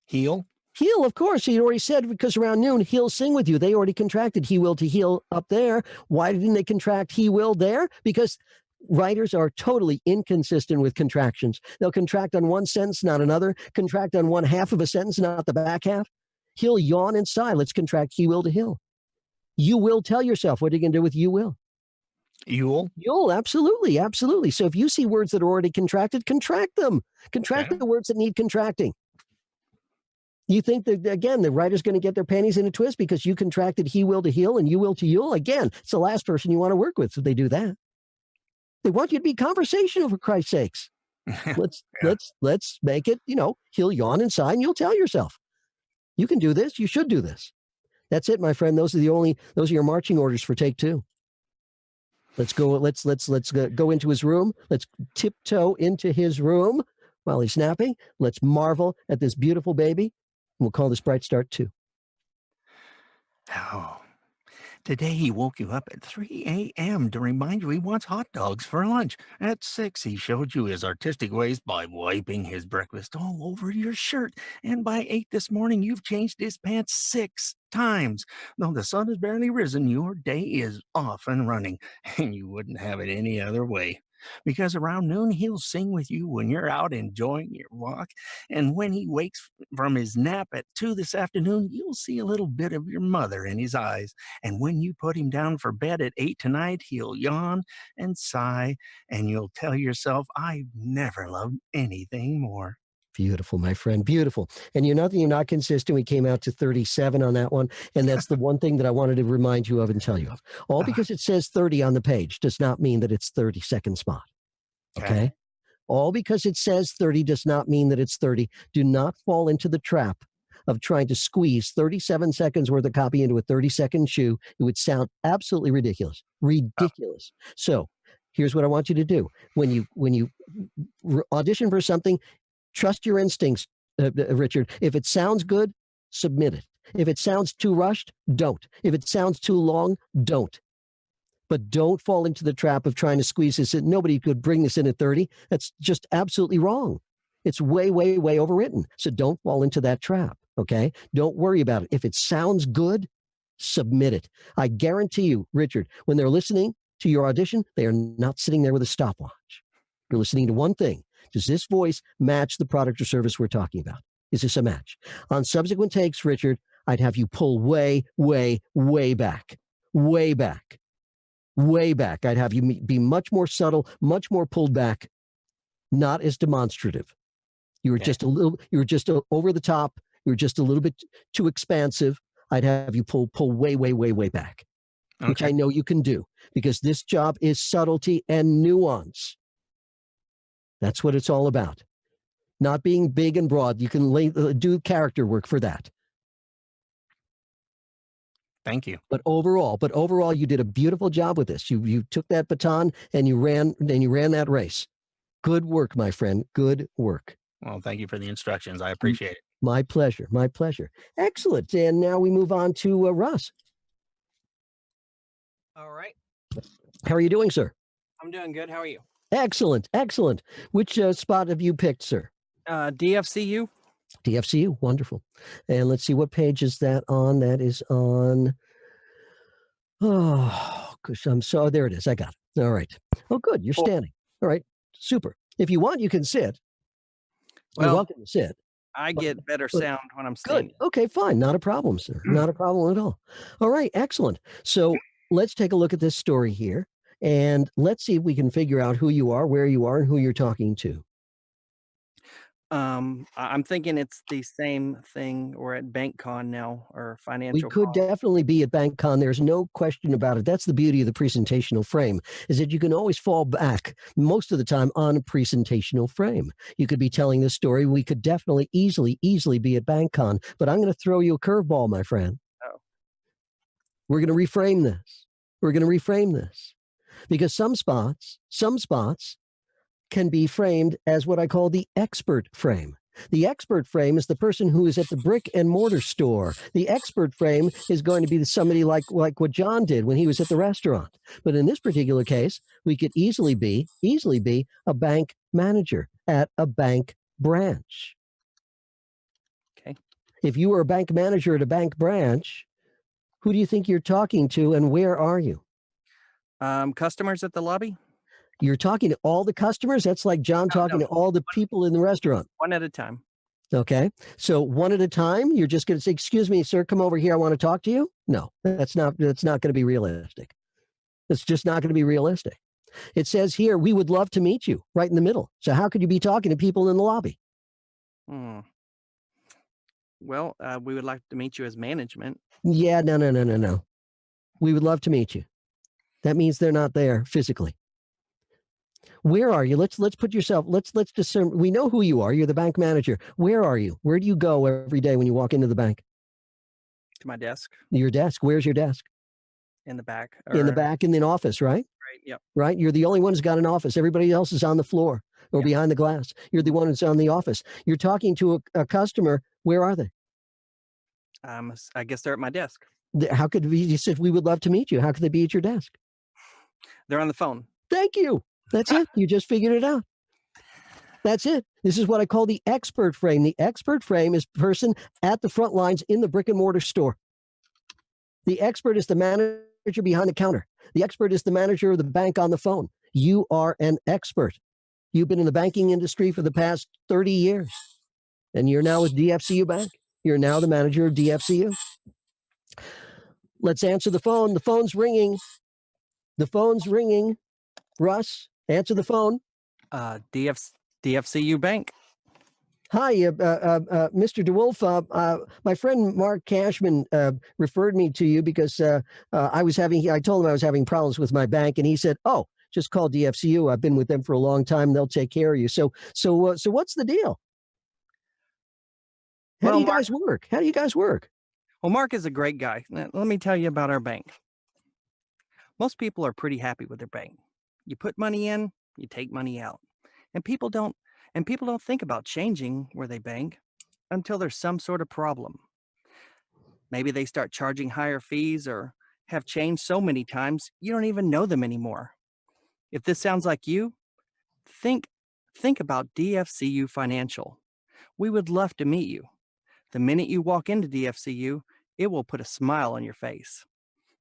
Heal. Heal, of course. He already said, because around noon, he'll sing with you. They already contracted he will to heal up there. Why didn't they contract he will there? Because Writers are totally inconsistent with contractions. They'll contract on one sentence, not another, contract on one half of a sentence, not the back half. He'll yawn and sigh. Let's contract he will to he'll. You will tell yourself. What are you going to do with you will? You'll? You'll, absolutely, absolutely. So if you see words that are already contracted, contract them. Contract the words that need contracting. You think that, again, the writer's going to get their panties in a twist because you contracted he will to he'll and you will to you'll? Again, it's the last person you want to work with if they do that. They want you to be conversational, for Christ's sakes. Let's make it, he'll yawn and sigh and you'll tell yourself. You can do this. You should do this. That's it, my friend. Those are your marching orders for take two. Let's go. Let's go into his room. Let's tiptoe into his room while he's napping. Let's marvel at this beautiful baby. We'll call this Bright Start 2. Oh, today he woke you up at 3 a.m. to remind you he wants hot dogs for lunch. At 6, he showed you his artistic ways by wiping his breakfast all over your shirt. And by 8 this morning, you've changed his pants 6 times. Though the sun has barely risen, your day is off and running, and you wouldn't have it any other way. Because around noon, he'll sing with you when you're out enjoying your walk. And when he wakes from his nap at 2 this afternoon, you'll see a little bit of your mother in his eyes. And when you put him down for bed at 8 tonight, he'll yawn and sigh, and you'll tell yourself, I've never loved anything more. Beautiful, my friend. Beautiful. And you're not consistent. We came out to 37 on that one. And that's the one thing that I wanted to remind you of and tell you of. All because it says 30 on the page does not mean that it's 30-second spot. Okay? All because it says 30 does not mean that it's 30. Do not fall into the trap of trying to squeeze 37 seconds worth of copy into a 30-second shoe. It would sound absolutely ridiculous. Ridiculous. So here's what I want you to do. When you audition for something, trust your instincts, Richard. If it sounds good, submit it. If it sounds too rushed, don't. If it sounds too long, don't. But don't fall into the trap of trying to squeeze this in. Nobody could bring this in at 30. That's just absolutely wrong. It's way, way, way overwritten. So don't fall into that trap, okay? Don't worry about it. If it sounds good, submit it. I guarantee you, Richard, when they're listening to your audition, they are not sitting there with a stopwatch. You're listening to one thing. Does this voice match the product or service we're talking about? Is this a match? On subsequent takes, Richard, I'd have you pull way, way, way back. Way back. Way back. I'd have you be much more subtle, much more pulled back, not as demonstrative. You were just over the top. You were just a little bit too expansive. I'd have you pull way, way, way, way back, which I know you can do because this job is subtlety and nuance. That's what it's all about. Not being big and broad. You can do character work for that. Thank you. But overall, you did a beautiful job with this. You took that baton and you ran that race. Good work, my friend. Good work. Well, thank you for the instructions. I appreciate it. My pleasure. My pleasure. Excellent. And now we move on to Russ. All right. How are you doing, sir? I'm doing good. How are you? Excellent. Excellent. Which spot have you picked, sir? DFCU. DFCU. Wonderful. And let's see, what page is that on? That is on. Oh, gosh, there it is. I got it. All right. Oh, good. You're standing. All right. Super. If you want, you can sit. You're welcome to sit. I get better sound when I'm standing. Good. Okay, fine. Not a problem, sir. Not a problem at all. All right. Excellent. So let's take a look at this story here. And let's see if we can figure out who you are, where you are, and who you're talking to. I'm thinking it's the same thing. We're at BankCon now, or financial. We could definitely be at BankCon. There's no question about it. That's the beauty of the presentational frame, is that you can always fall back most of the time on a presentational frame. You could be telling this story. We could definitely easily be at BankCon, but I'm going to throw you a curveball, my friend. Oh. We're going to reframe this. We're going to reframe this because some spots can be framed as what I call the expert frame. The expert frame is the person who is at the brick and mortar store. The expert frame is going to be somebody like what John did when he was at the restaurant. But in this particular case, we could easily be a bank manager at a bank branch. Okay. If you were a bank manager at a bank branch, who do you think you're talking to and where are you? Customers at the lobby? You're talking to all the customers? That's like John talking to all the people in the restaurant. One at a time. Okay. So one at a time, you're just going to say, "Excuse me, sir, come over here. I want to talk to you." No, that's not going to be realistic. It's just not going to be realistic. It says here, "We would love to meet you," right in the middle. So how could you be talking to people in the lobby? Hmm. Well, we would like to meet you as management. Yeah, no. We would love to meet you. That means they're not there physically. Where are you? Let's put yourself, let's discern. We know who you are. You're the bank manager. Where are you? Where do you go every day when you walk into the bank? To my desk Your desk. Where's your desk? in the back. In the back in the office, right? Right. Yep. Right? You're the only one who's got an office. Everybody else is on the floor or behind the glass. You're the one who's on the office. You're talking to a customer. Where are they? I guess they're at my desk. How could we, you said we would love to meet you. How could they be at your desk? They're on the phone. Thank you. That's it. You just figured it out. That's it. This is what I call the expert frame. The expert frame is person at the front lines in the brick and mortar store. The expert is the manager behind the counter. The expert is the manager of the bank on the phone. You are an expert. You've been in the banking industry for the past 30 years, and you're now with DFCU Bank. You're now the manager of DFCU. Let's answer the phone. The phone's ringing. The phone's ringing. Russ, answer the phone. DFCU Bank. Hi, Mr. DeWolf. My friend Marc Cashman referred me to you because I told him I was having problems with my bank, and he said, "Oh, just call DFCU. I've been with them for a long time. They'll take care of you." So what's the deal? How do you guys work? How do you guys work? Well, Mark is a great guy. Let me tell you about our bank. Most people are pretty happy with their bank. You put money in, you take money out. And people don't think about changing where they bank until there's some sort of problem. Maybe they start charging higher fees or have changed so many times you don't even know them anymore. If this sounds like you, think about DFCU Financial. We would love to meet you. The minute you walk into DFCU, it will put a smile on your face.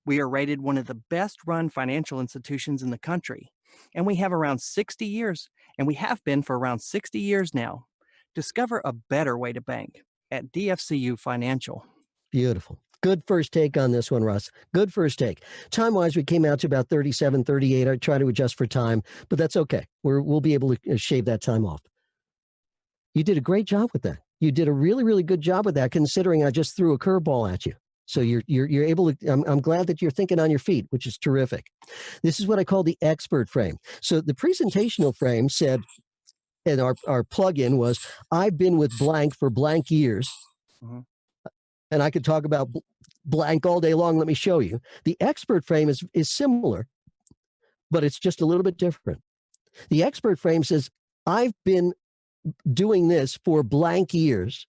We are rated one of the best run financial institutions in the country, and we have been for around 60 years now. Discover a better way to bank at DFCU Financial. Beautiful. Good first take on this one, Russ. Good first take. Time-wise, we came out to about 37, 38. I try to adjust for time, but that's okay. We'll be able to shave that time off. You did a great job with that. You did a really, really good job with that, considering I just threw a curveball at you. So you're able to, I'm glad that you're thinking on your feet, which is terrific. This is what I call the expert frame. So the presentational frame said, and our plug-in was, "I've been with blank for blank years." Mm-hmm. And I could talk about blank all day long. Let me show you. The expert frame is similar, but it's just a little bit different. The expert frame says, "I've been doing this for blank years.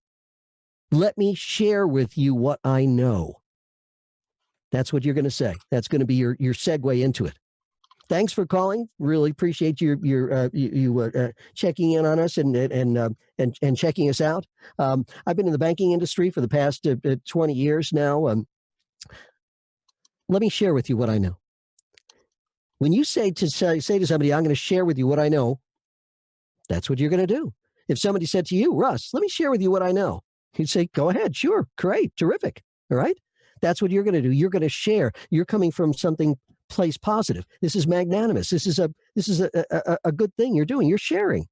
Let me share with you what I know." That's what you're going to say. That's going to be your segue into it. Thanks for calling. Really appreciate you checking in on us and checking us out. I've been in the banking industry for the past 20 years now. Let me share with you what I know. When you say to somebody, "I'm going to share with you what I know," that's what you're going to do. If somebody said to you, "Russ, let me share with you what I know," you'd say, "Go ahead, sure, great, terrific." All right? That's what you're going to do. You're going to share. You're coming from something place positive. This is magnanimous. This is a good thing you're doing. You're sharing.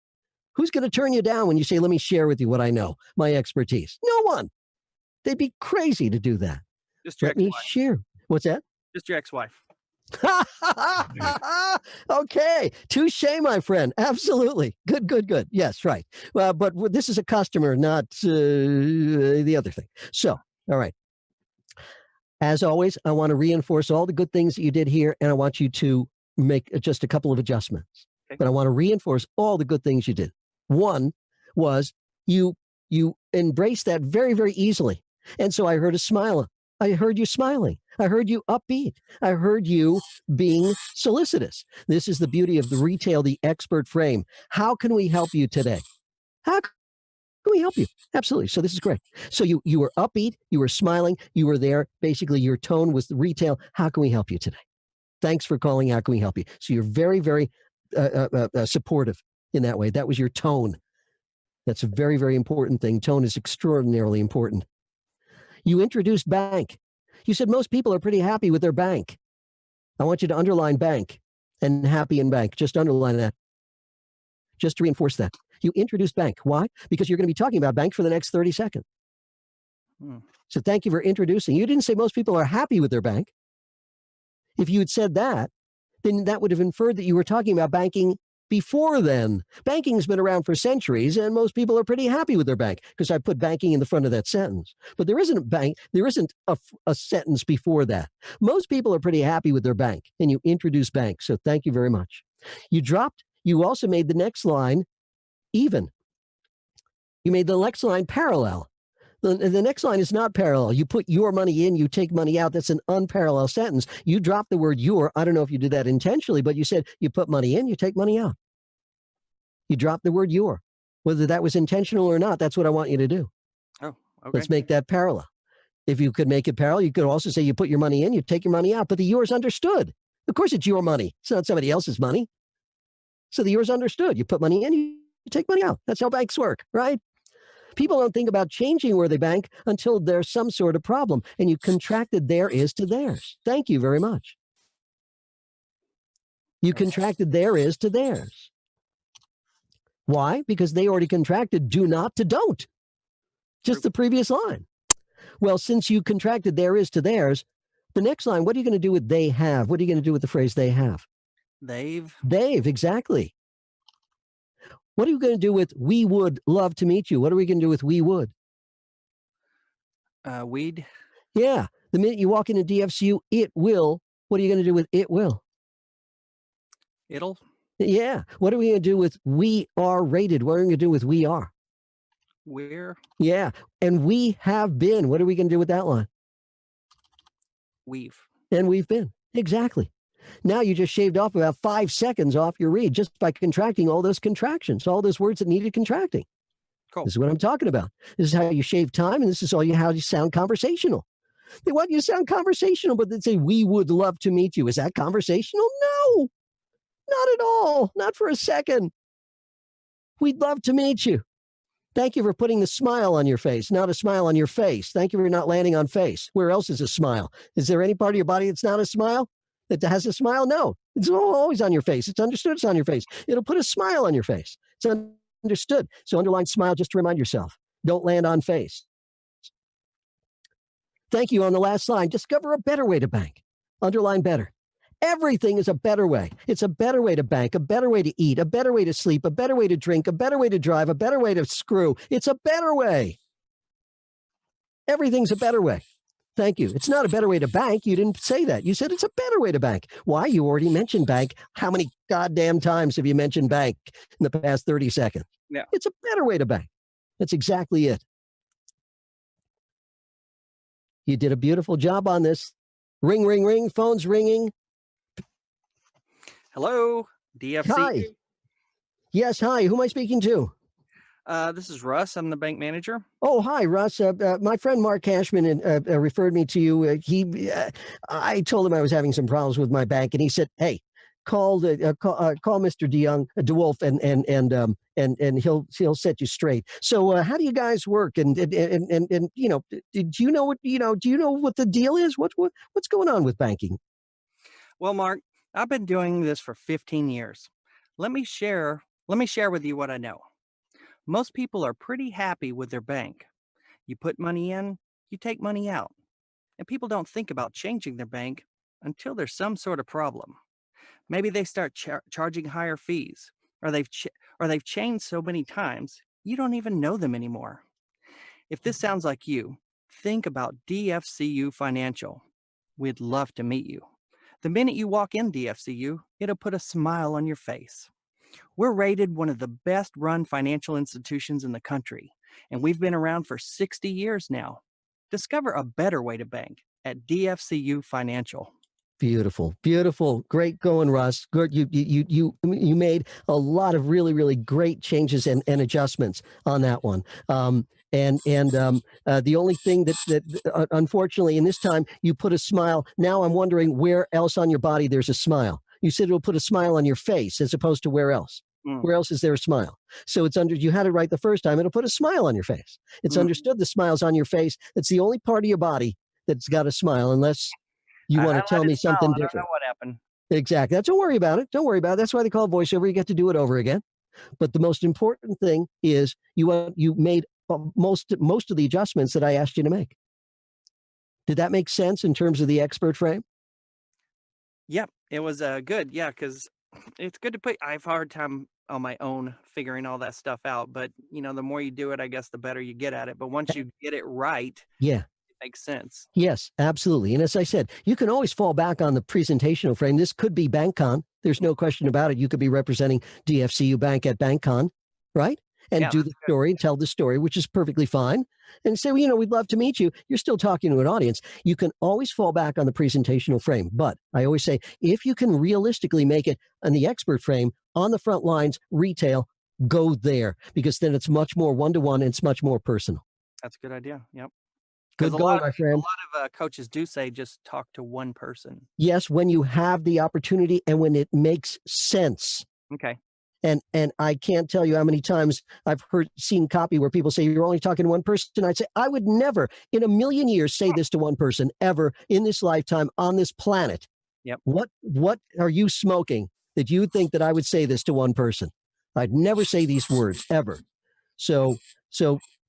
Who's going to turn you down when you say, "Let me share with you what I know, my expertise"? No one. They'd be crazy to do that. Just your Let me ex-wife. share. What's that? Just your ex-wife. Okay. Touche, my friend. Absolutely. Good. Yes, right. But this is a customer, not the other thing. So, all right. As always, I want to reinforce all the good things that you did here, and I want you to make just a couple of adjustments. Okay. But I want to reinforce all the good things you did. One was you embraced that very, very easily. And so I heard a smile. I heard you smiling. I heard you upbeat. I heard you being solicitous. This is the beauty of the retail, the expert frame. How can we help you today? How can we help you? Absolutely. So this is great. So you were upbeat. You were smiling. You were there. Basically, your tone was the retail. How can we help you today? Thanks for calling. How can we help you? So you're very, very supportive in that way. That was your tone. That's a very, very important thing. Tone is extraordinarily important. You introduced bank. You said most people are pretty happy with their bank. I want you to underline bank and happy in bank. Just underline that. Just to reinforce that. You introduced bank. Why? Because you're going to be talking about bank for the next 30 seconds. So thank you for introducing. You didn't say most people are happy with their bank. If you had said that, then that would have inferred that you were talking about banking before then. Banking's been around for centuries, and most people are pretty happy with their bank, because I put banking in the front of that sentence. But there isn't a sentence before that. Most people are pretty happy with their bank, and you introduce bank. So thank you very much. You also made the next line even. You made the next line parallel. The next line is not parallel. You put your money in, you take money out. That's an unparalleled sentence. You dropped the word your. I don't know if you did that intentionally, but you said you put money in, you take money out. You dropped the word your. Whether that was intentional or not, that's what I want you to do. Oh, okay. Let's make that parallel. If you could make it parallel, you could also say you put your money in, you take your money out, but the yours understood. Of course, it's your money. It's not somebody else's money. So the yours understood. You put money in, you take money out. That's how banks work, right? People don't think about changing where they bank until there's some sort of problem, and you contracted their is to theirs. Thank you very much. You contracted their is to theirs. Why? Because they already contracted do not to don't. Just the previous line. Well, since you contracted their is to theirs, the next line, what are you going to do with they have? What are you going to do with the phrase they have? They've, exactly. What are you going to do with we would love to meet you? What are we going to do with we would? we'd. Yeah. The minute you walk into DFCU, it will. What are you going to do with it will? It'll. Yeah. What are we going to do with we are rated? What are we going to do with we are? We're. Yeah. And we have been. What are we going to do with that line? We've. And we've been. Exactly. Now you just shaved off about 5 seconds off your read just by contracting all those contractions, all those words that needed contracting. Cool. This is what I'm talking about. This is how you shave time, and this is how you sound conversational. They want you to sound conversational, but they say, we would love to meet you. Is that conversational? No, not at all. Not for a second. We'd love to meet you. Thank you for putting the smile on your face, not a smile on your face. Thank you for not landing on face. Where else is a smile? Is there any part of your body that's not a smile? That has a smile? No, it's always on your face. It's understood it's on your face. It'll put a smile on your face. It's understood. So underline smile just to remind yourself. Don't land on face. Thank you on the last line. Discover a better way to bank. Underline better. Everything is a better way. It's a better way to bank, a better way to eat, a better way to sleep, a better way to drink, a better way to drive, a better way to screw. It's a better way. Everything's a better way. Thank you. It's not a better way to bank. You didn't say that. You said it's a better way to bank. Why? You already mentioned bank. How many goddamn times have you mentioned bank in the past 30 seconds? Yeah. It's a better way to bank. That's exactly it. You did a beautiful job on this. Ring, ring, ring. Phone's ringing. Hello, DFC. Hi. Yes, hi. Who am I speaking to? This is Russ. I'm the bank manager. Oh, hi, Russ. My friend Marc Cashman referred me to you. I told him I was having some problems with my bank, and he said, "Hey, call Mr. DeWolf, and he'll set you straight." So, how do you guys work? And you know, do you know what the deal is? What's going on with banking? Well, Mark, I've been doing this for 15 years. Let me share with you what I know. Most people are pretty happy with their bank. You put money in, you take money out. And people don't think about changing their bank until there's some sort of problem. Maybe they start charging higher fees, or they've changed so many times, you don't even know them anymore. If this sounds like you, think about DFCU Financial. We'd love to meet you. The minute you walk in DFCU, it'll put a smile on your face. We're rated one of the best run financial institutions in the country, and we've been around for 60 years now. Discover a better way to bank at DFCU Financial. Beautiful, beautiful, great going, Russ. Good, you made a lot of really, really great changes and adjustments on that one. The only thing that unfortunately in this time you put a smile. Now I'm wondering where else on your body there's a smile. You said it'll put a smile on your face as opposed to where else? Where else is there a smile? So it's you had it right the first time. It'll put a smile on your face. It's understood the smile's on your face. It's the only part of your body that's got a smile, unless you want to tell me something different. I don't know what happened. Exactly. Don't worry about it. Don't worry about it. That's why they call it voiceover. You get to do it over again. But the most important thing is you made most of the adjustments that I asked you to make. Did that make sense in terms of the expert frame? Yep, it was good. Yeah, because it's good to put. I have a hard time on my own figuring all that stuff out. But the more you do it, I guess the better you get at it. But once you get it right, yeah, it makes sense. Yes, absolutely. And as I said, you can always fall back on the presentational frame. This could be BankCon. There's no question about it. You could be representing DFCU Bank at BankCon, right? And do the story and tell the story, which is perfectly fine. And say, well, we'd love to meet you. You're still talking to an audience. You can always fall back on the presentational frame. But I always say, if you can realistically make it on the expert frame, on the front lines, retail, go there, because then it's much more one-to-one and it's much more personal. That's a good idea. Yep. Good going, my friend. A lot of coaches do say just talk to one person. Yes, when you have the opportunity and when it makes sense. Okay. And I can't tell you how many times I've seen copy where people say you're only talking to one person. I'd say I would never in a million years say this to one person ever in this lifetime on this planet. Yep. What are you smoking that you think that I would say this to one person? I'd never say these words ever. So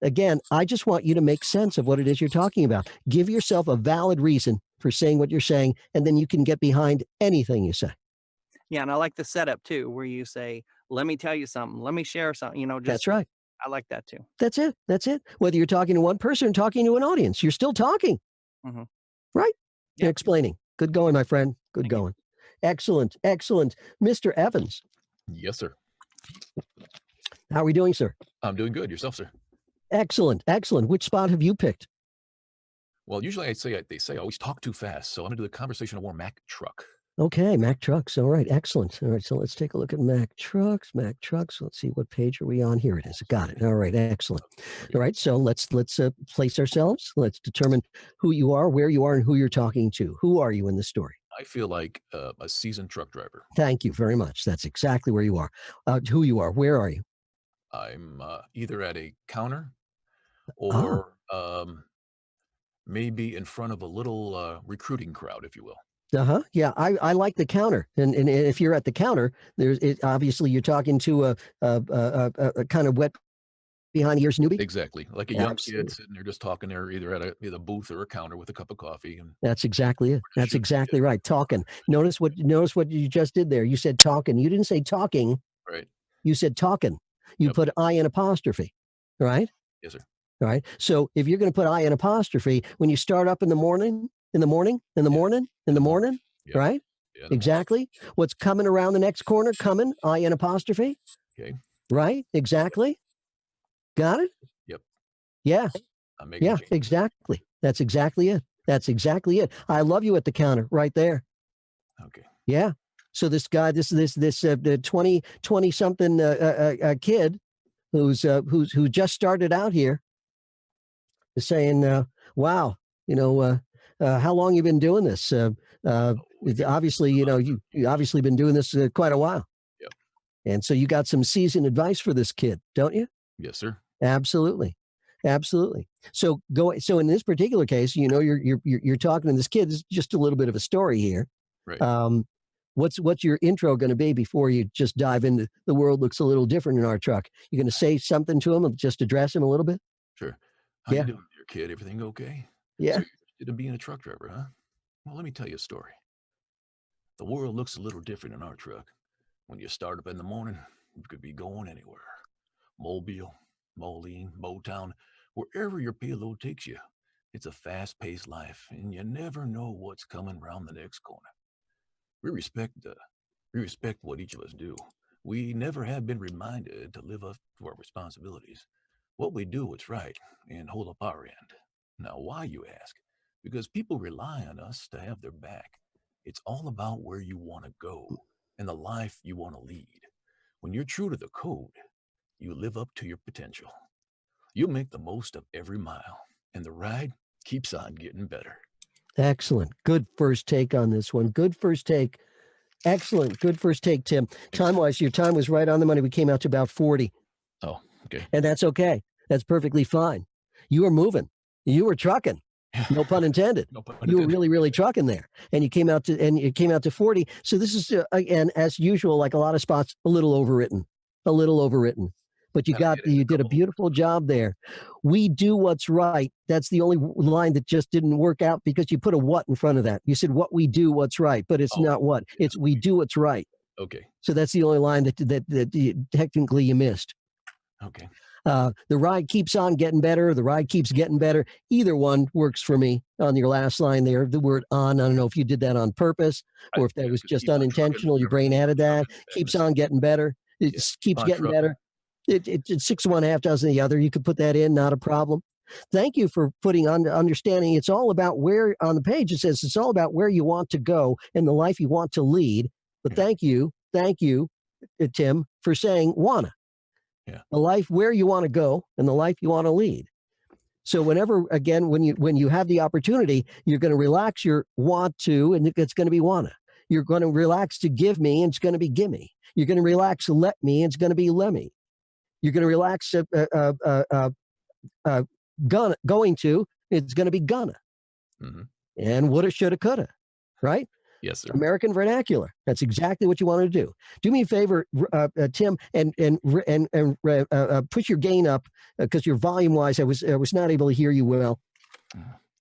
again, I just want you to make sense of what it is you're talking about. Give yourself a valid reason for saying what you're saying, and then you can get behind anything you say. Yeah, and I like the setup too, where you say, let me tell you something, let me share something, That's right. I like that too. That's it. That's it. Whether you're talking to one person or talking to an audience, you're still talking. Mm-hmm. Right? Yep. You're explaining. Good going, my friend. Good going. Excellent. Excellent. Mr. Evans. Yes, sir. How are we doing, sir? I'm doing good. Yourself, sir? Excellent. Excellent. Which spot have you picked? Well, usually they say I always talk too fast, so I'm going to do the conversational war Mack truck. Okay, Mack trucks. All right, excellent. All right, so let's take a look at Mack trucks. Mack trucks. Let's see, what page are we on? Here it is. Got it. All right, excellent. All right, so let's place ourselves. Let's determine who you are, where you are, and who you're talking to. Who are you in the story? I feel like a seasoned truck driver. Thank you very much. That's exactly where you are. Who you are. Where are you? I'm either at a counter or maybe in front of a little recruiting crowd, if you will. Yeah, I like the counter, and if you're at the counter, obviously you're talking to a kind of wet behind the ears newbie. Exactly, like a young kid sitting there just talking there, either at a booth or a counter with a cup of coffee. And that's exactly it. That's exactly right. Talking. Notice what you just did there. You said talking. You didn't say talking. Right. You said talking. You put I in apostrophe. Right. Yes, sir. All right. So if you're going to put I in apostrophe when you start up in the morning. Yeah. Right? Yeah, exactly. What's coming around the next corner? Coming, I in apostrophe. Okay. Right? Exactly. Got it? Yep. Yeah. Yeah, exactly. That's exactly it. That's exactly it. I love you at the counter right there. Okay. Yeah. So this guy, this 20 something kid who just started out here is saying, wow, how long you been doing this? Obviously, you obviously been doing this quite a while. Yep. And so you got some seasoned advice for this kid, don't you? Yes, sir. Absolutely. So in this particular case, you're talking to this kid. This is just a little bit of a story here. Right. What's your intro going to be before you just dive into the world looks a little different in our truck? You're going to say something to him, just address him a little bit? Sure. How you doing there, kid? Everything okay? Yeah. So you're interested in being a truck driver, huh? Well, let me tell you a story. The world looks a little different in our truck. When you start up in the morning, you could be going anywhere. Mobile, Moline, Motown, wherever your payload takes you. It's a fast-paced life, and you never know what's coming around the next corner. We respect what each of us do. We never have been reminded to live up to our responsibilities. What we do is right and hold up our end. Now, why, you ask? Because people rely on us to have their back. It's all about where you want to go and the life you want to lead. When you're true to the code, you live up to your potential. You make the most of every mile, and the ride keeps on getting better. Excellent. Good first take on this one. Good first take. Excellent. Good first take, Tim. Time-wise, your time was right on the money. We came out to about 40. Oh, okay. And that's okay. That's perfectly fine. You were moving. You were trucking. No pun intended. No pun You were intended. really, really trucking there, and you came out to 40. So this is again, as usual, like a lot of spots, a little overwritten, But you did a beautiful job there. We do what's right. That's the only line that just didn't work out because you put a what in front of that. You said what we do, what's right, but it's not what. It's we do what's right. Okay. So that's the only line that technically you missed. Okay. The ride keeps on getting better. The ride keeps getting better. Either one works for me on your last line there. The word on, I don't know if you did that on purpose or if that was just unintentional. Your brain added that. Keeps on getting better. It keeps getting better. It's 6 of one, half dozen of the other. You could put that in, not a problem. Thank you for putting on understanding. It's all about where on the page it says it's all about where you want to go and the life you want to lead. But thank you, Tim, for saying wanna. Yeah. The life where you want to go and the life you want to lead. So whenever, again, when you have the opportunity, you're going to relax your want to, and it's going to be wanna. You're going to relax to give me, and it's going to be gimme. You're going to relax to let me, and it's going to be lemmy. You're going to relax going to, it's going to be gonna. Mm-hmm. And woulda, shoulda, coulda, right? Yes, sir. American vernacular. That's exactly what you want to do. Do me a favor, Tim, and push your gain up because your volume wise, I was not able to hear you well.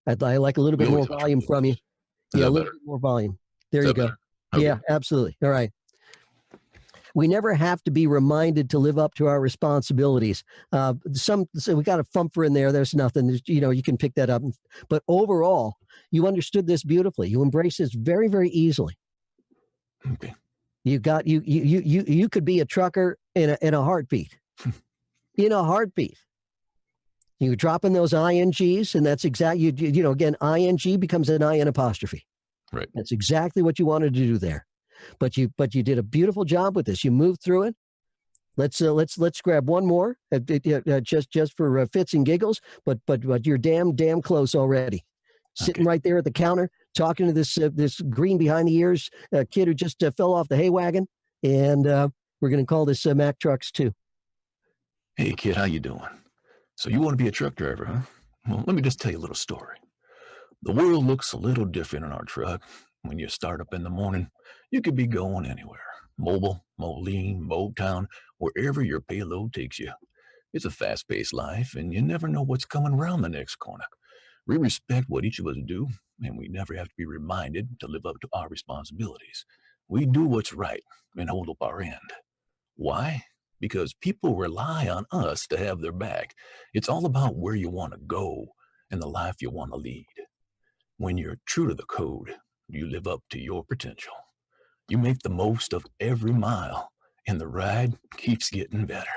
I'd like a little bit more volume from you. Yeah, a little bit more volume. There you go. Okay. Yeah, absolutely. All right. We never have to be reminded to live up to our responsibilities. So we got a thumper in there. There's nothing. You can pick that up. But overall, you understood this beautifully. You embrace this very, very easily. Okay. You could be a trucker in a heartbeat. In a heartbeat. You drop in those INGs, and that's exactly again, ING becomes an IN apostrophe. Right. That's exactly what you wanted to do there. But you did a beautiful job with this. You moved through it. Let's grab one more, just for fits and giggles. But you're damn close already. Sitting right there at the counter, talking to this green behind the ears kid who just fell off the hay wagon, and we're going to call this Mack Trucks 2. Hey kid, how you doing? So you want to be a truck driver, huh? Well, let me just tell you a little story. The world looks a little different in our truck. When you start up in the morning, you could be going anywhere. Mobile, Moline, Motown, wherever your payload takes you. It's a fast-paced life, and you never know what's coming around the next corner. We respect what each of us do, and we never have to be reminded to live up to our responsibilities. We do what's right and hold up our end. Why? Because people rely on us to have their back. It's all about where you want to go and the life you want to lead. When you're true to the code, you live up to your potential. You make the most of every mile, and the ride keeps getting better.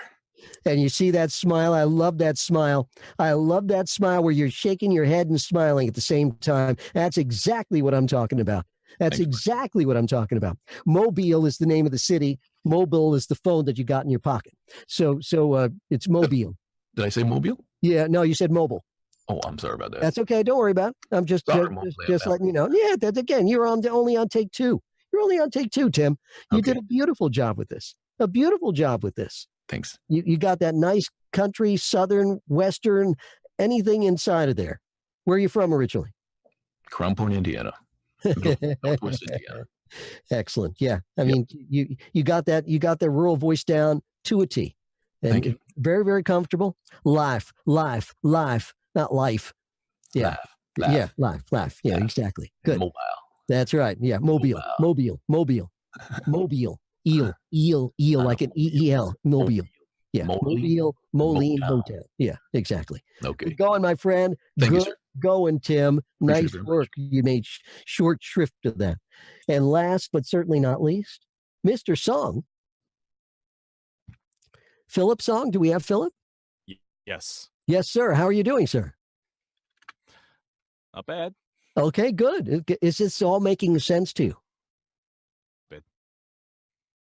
And you see that smile? I love that smile. I love that smile where you're shaking your head and smiling at the same time. That's exactly what I'm talking about. That's exactly what I'm talking about. Mobile is the name of the city. Mobile is the phone that you got in your pocket. So it's Mobile. Did I say Mobile? Yeah, no, you said mobile. Oh, I'm sorry about that. That's okay. Don't worry about it. I'm just letting you know. Yeah, that's again. You're only on take 2. You're only on take 2, Tim. You did a beautiful job with this. A beautiful job with this. Thanks. You got that nice country, southern, western, anything inside of there. Where are you from originally? Crown Point, Indiana. Northwest Indiana. Excellent. Yeah. I mean, you got that rural voice down to a T. And Thank you. Very, very comfortable. Life, not life. Yeah. Laugh. Yeah. Life. Yeah, exactly. Good. Mobile. That's right. Yeah. Mobile. Eel, like an EEL. Mobile. Yeah. Mobile, Moline, Motown. Yeah, exactly. Okay. Good going, my friend. Thank you, Good sir. going, Tim. Appreciate Nice work. You made short shrift of that. And last but certainly not least, Mr. Song. Philip Song. Do we have Philip? Yes. Yes, sir. How are you doing, sir? Not bad. Okay, good. Is this all making sense to you? Good.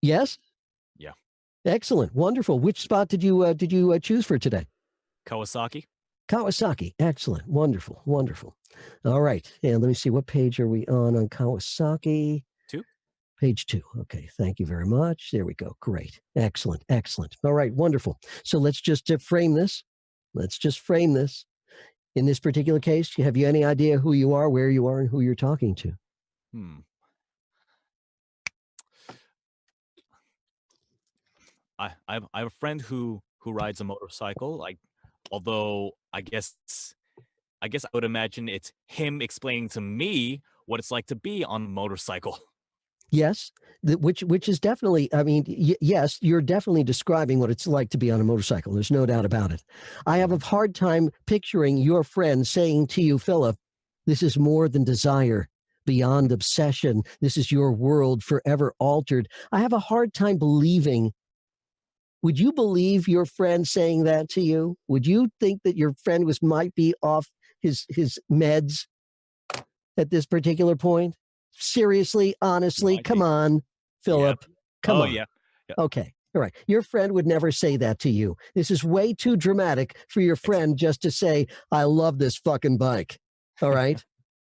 Yes? Yeah. Excellent. Wonderful. Which spot did you choose for today? Kawasaki. Kawasaki. Excellent. Wonderful. All right. And let me see. What page are we on Kawasaki? 2. Page 2. Okay, thank you very much. There we go. Great. Excellent. Excellent. All right, wonderful. So let's just frame this. Let's just frame this. In this particular case, have you any idea who you are, where you are, and who you're talking to? Hmm. I have a friend who rides a motorcycle. Like, although I guess I would imagine it's him explaining to me what it's like to be on a motorcycle. Yes, which is definitely. I mean, yes, you're definitely describing what it's like to be on a motorcycle. There's no doubt about it. I have a hard time picturing your friend saying to you, Philip, "This is more than desire, beyond obsession. This is your world forever altered." I have a hard time believing. Would you believe your friend saying that to you? Would you think that your friend might be off his meds at this particular point? Seriously, honestly, Might come be. on, Philip. Come Oh on. yeah. Yeah. Okay. All right. Your friend would never say that to you. This is way too dramatic for your friend just to say, I love this fucking bike. All right.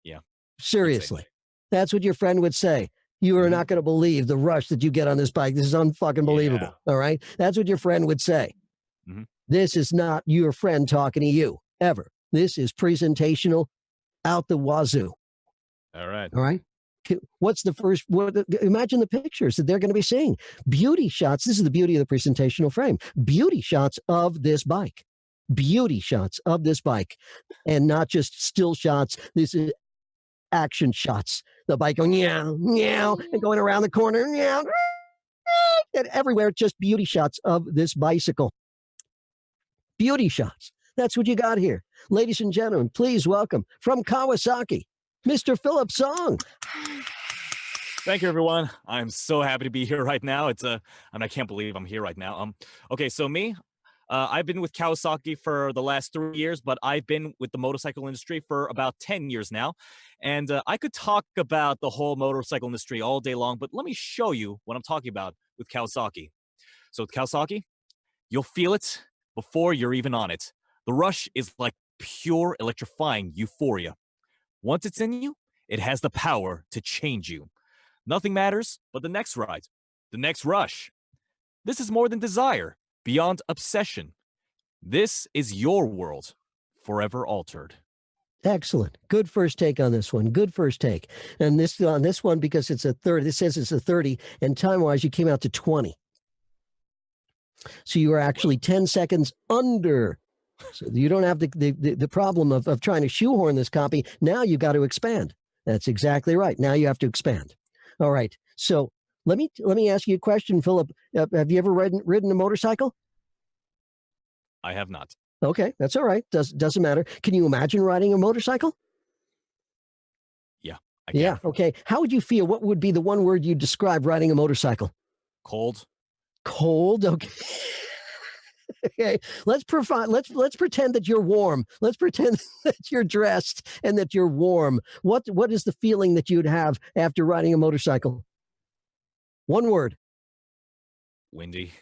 Yeah. Seriously. That's what your friend would say. You are not going to believe the rush that you get on this bike. This is unfucking believable. All right. That's what your friend would say. Mhm. This is not your friend talking to you ever. This is presentational out the wazoo. All right. All right. What's the first? Imagine the pictures that they're going to be seeing. Beauty shots. This is the beauty of the presentational frame. Beauty shots of this bike. Beauty shots of this bike, and not just still shots. This is action shots. The bike going meow meow and going around the corner meow and everywhere. Just beauty shots of this bicycle. Beauty shots. That's what you got here, ladies and gentlemen. Please welcome from Kawasaki, Mr. Philip Song. Thank you, everyone. I'm so happy to be here right now. I can't believe I'm here right now. Okay, so me, I've been with Kawasaki for the last 3 years, but I've been with the motorcycle industry for about 10 years now. And I could talk about the whole motorcycle industry all day long, but let me show you what I'm talking about with Kawasaki. So with Kawasaki, you'll feel it before you're even on it. The rush is like pure electrifying euphoria. Once it's in you, it has the power to change you. Nothing matters but the next ride, the next rush. This is more than desire, beyond obsession. This is your world, forever altered. Excellent. Good first take on this one. Good first take. And this on this one, because it's a 30, this says it's a 30, and time-wise, you came out to 20. So you were actually 10 seconds under. So you don't have the problem of trying to shoehorn this copy. Now you got to expand. That's exactly right. Now you have to expand. All right. So let me ask you a question, Philip. Have you ever ridden a motorcycle? I have not. Okay, that's all right. Doesn't matter. Can you imagine riding a motorcycle? Yeah, I can. Yeah. Okay. How would you feel? What would be the one word you describe riding a motorcycle? Cold. Cold. Okay. Okay. Let's pretend that you're warm. Let's pretend that you're dressed and that you're warm. What is the feeling that you'd have after riding a motorcycle? One word. Windy.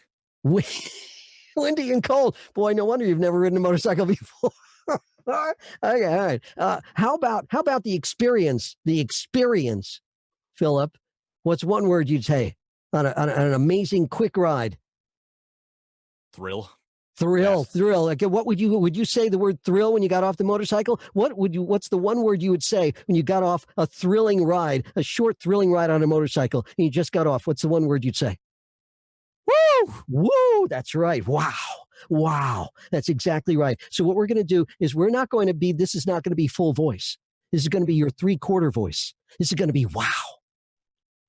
Windy and cold. Boy, no wonder you've never ridden a motorcycle before. Okay, all right. How about the experience? The experience, Philip. What's one word you'd say on an amazing quick ride? Thrill. Thrill, Yes. thrill. Like, what would you say the word thrill when you got off the motorcycle? What's the one word you would say when you got off a thrilling ride, a short thrilling ride on a motorcycle, and you just got off? What's the one word you'd say? Woo! Woo! That's right. Wow. Wow. That's exactly right. So what we're going to do is this is not going to be full voice. This is going to be your 3/4 voice. This is going to be wow.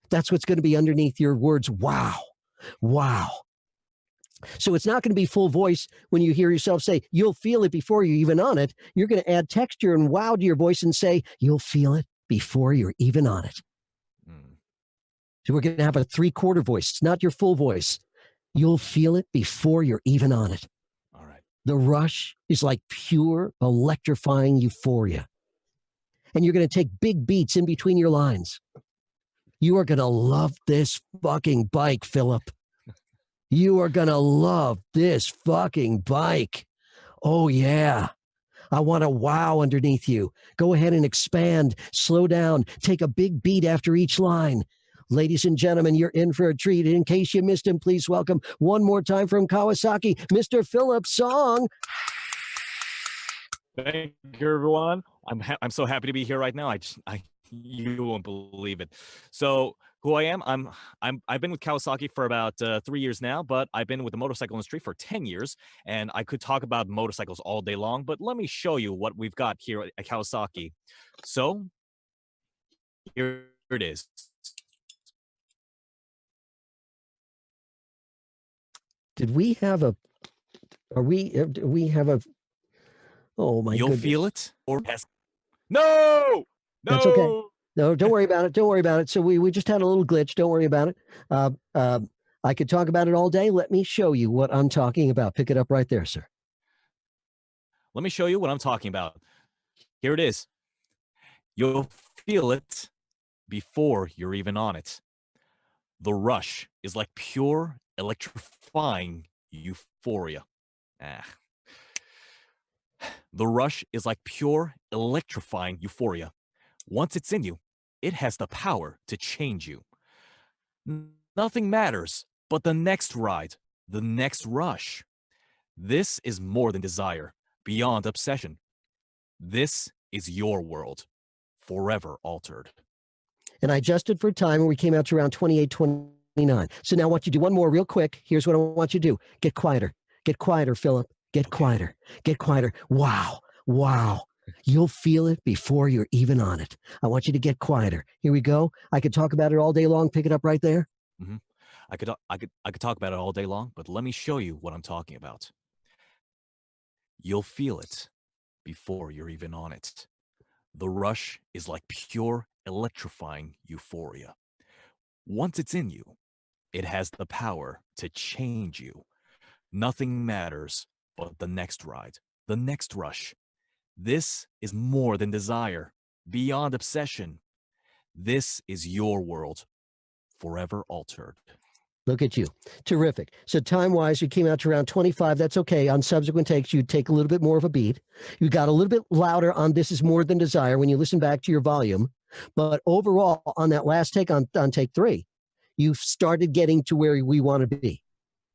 That's what's going to be underneath your words. Wow. Wow. So it's not going to be full voice when you hear yourself say, you'll feel it before you're even on it. You're going to add texture and wow to your voice and say, you'll feel it before you're even on it. So we're going to have a 3/4 voice, not your full voice. You'll feel it before you're even on it. All right. The rush is like pure electrifying euphoria. And you're going to take big beats in between your lines. You are going to love this fucking bike, Philip. You are going to love this fucking bike. Oh, yeah. I want a wow underneath you. Go ahead and expand, slow down, take a big beat after each line. Ladies and gentlemen, you're in for a treat. In case you missed him, please welcome one more time from Kawasaki, Mr. Philip Song. Thank you, everyone. I'm so happy to be here right now. You won't believe it. So who I am, I've been with Kawasaki for about 3 years now, but I've been with the motorcycle industry for 10 years, and I could talk about motorcycles all day long. But let me show you what we've got here at Kawasaki. So here it is. Did we have a? Are we? Do we have a? Oh my You'll goodness! feel it, or no, That's okay. no. No, don't worry about it. Don't worry about it. So we just had a little glitch. Don't worry about it. I could talk about it all day. Let me show you what I'm talking about. Pick it up right there, sir. Let me show you what I'm talking about. Here it is. You'll feel it before you're even on it. The rush is like pure electrifying euphoria. The rush is like pure electrifying euphoria. Once it's in you, it has the power to change you. Nothing matters but the next ride, the next rush. This is more than desire, beyond obsession. This is your world, forever altered. And I adjusted for time, and we came out to around 28, 29. So now I want you to do one more real quick. Here's what I want you to do. Get quieter. Get quieter, Philip. Get quieter. Get quieter. Wow. Wow. You'll feel it before you're even on it. I want you to get quieter. Here we go. I could talk about it all day long. Pick it up right there. Mm-hmm. I could talk about it all day long, but let me show you what I'm talking about. You'll feel it before you're even on it. The rush is like pure electrifying euphoria. Once it's in you, it has the power to change you. Nothing matters but the next ride, the next rush. This is more than desire, beyond obsession. This is your world, forever altered. Look at you. Terrific. So time-wise, you came out to around 25. That's okay. On subsequent takes, you take a little bit more of a beat. You got a little bit louder on This Is More Than Desire when you listen back to your volume. But overall, on that last take, on take 3, you've started getting to where we want to be.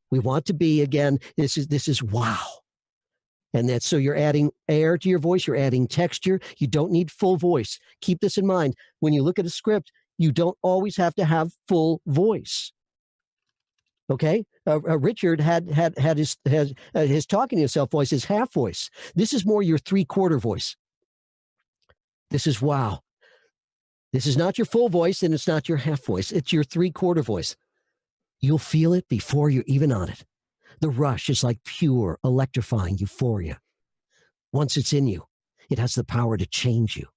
We want to be, again, this is wow. And that's so you're adding air to your voice. You're adding texture. You don't need full voice. Keep this in mind. When you look at a script, you don't always have to have full voice. Okay, Richard had his talking to himself voice, his half voice. This is more your 3/4 voice. This is wow. This is not your full voice, and it's not your half voice. It's your 3/4 voice. You'll feel it before you're even on it. The rush is like pure electrifying euphoria. Once it's in you, it has the power to change you.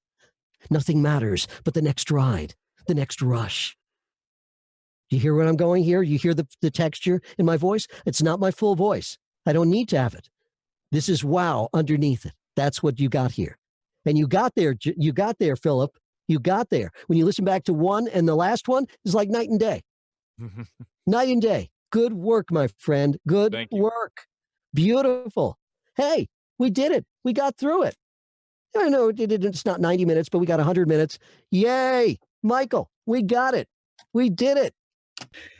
Nothing matters but the next ride, the next rush. Do you hear where I'm going here? You hear the texture in my voice? It's not my full voice. I don't need to have it. This is wow underneath it. That's what you got here. And you got there, Philip. You got there. When you listen back to one and the last one, it's like night and day. Night and day. Good work, my friend. Good work. Beautiful. Hey, we did it. We got through it. I know it's not 90 minutes, but we got 100 minutes. Yay. Michael, we got it. We did it.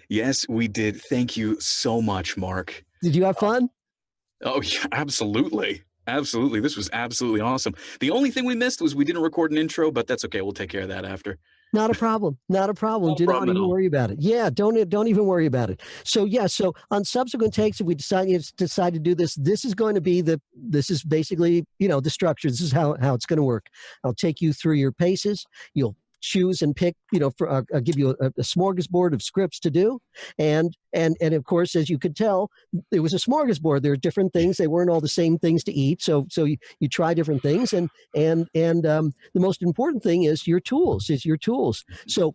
Yes, we did. Thank you so much, Mark. Did you have fun? Oh, yeah, absolutely. Absolutely. This was absolutely awesome. The only thing we missed was we didn't record an intro, but that's okay. We'll take care of that after. Not a problem. Not a problem. Do not even worry about it. Yeah, don't even worry about it. So yeah, so on subsequent takes, if we decide to do this, this is going to be this is basically, the structure. This is how it's going to work. I'll take you through your paces. You'll choose and pick, I'll give you a smorgasbord of scripts to do. And of course, as you could tell, it was a smorgasbord. There are different things. They weren't all the same things to eat. So you try different things. And the most important thing is your tools, So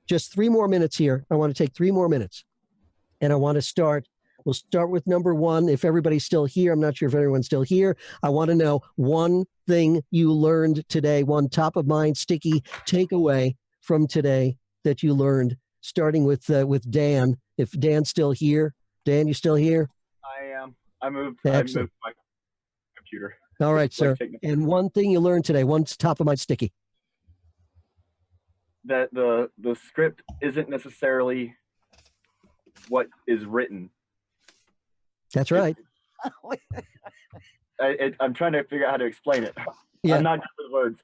just 3 more minutes here. I want to take 3 more minutes. And I want to start. We'll start with number 1. If everybody's still here, I'm not sure if everyone's still here. I want to know one thing you learned today, one top of mind sticky takeaway from today that you learned, starting with Dan. If Dan's still here. Dan, you still here? I am. I moved Excellent. my computer. All right, sir. And one thing you learned today, one top of mind sticky. that the script isn't necessarily what is written. That's right. I'm trying to figure out how to explain it. Yeah. I'm not good with words.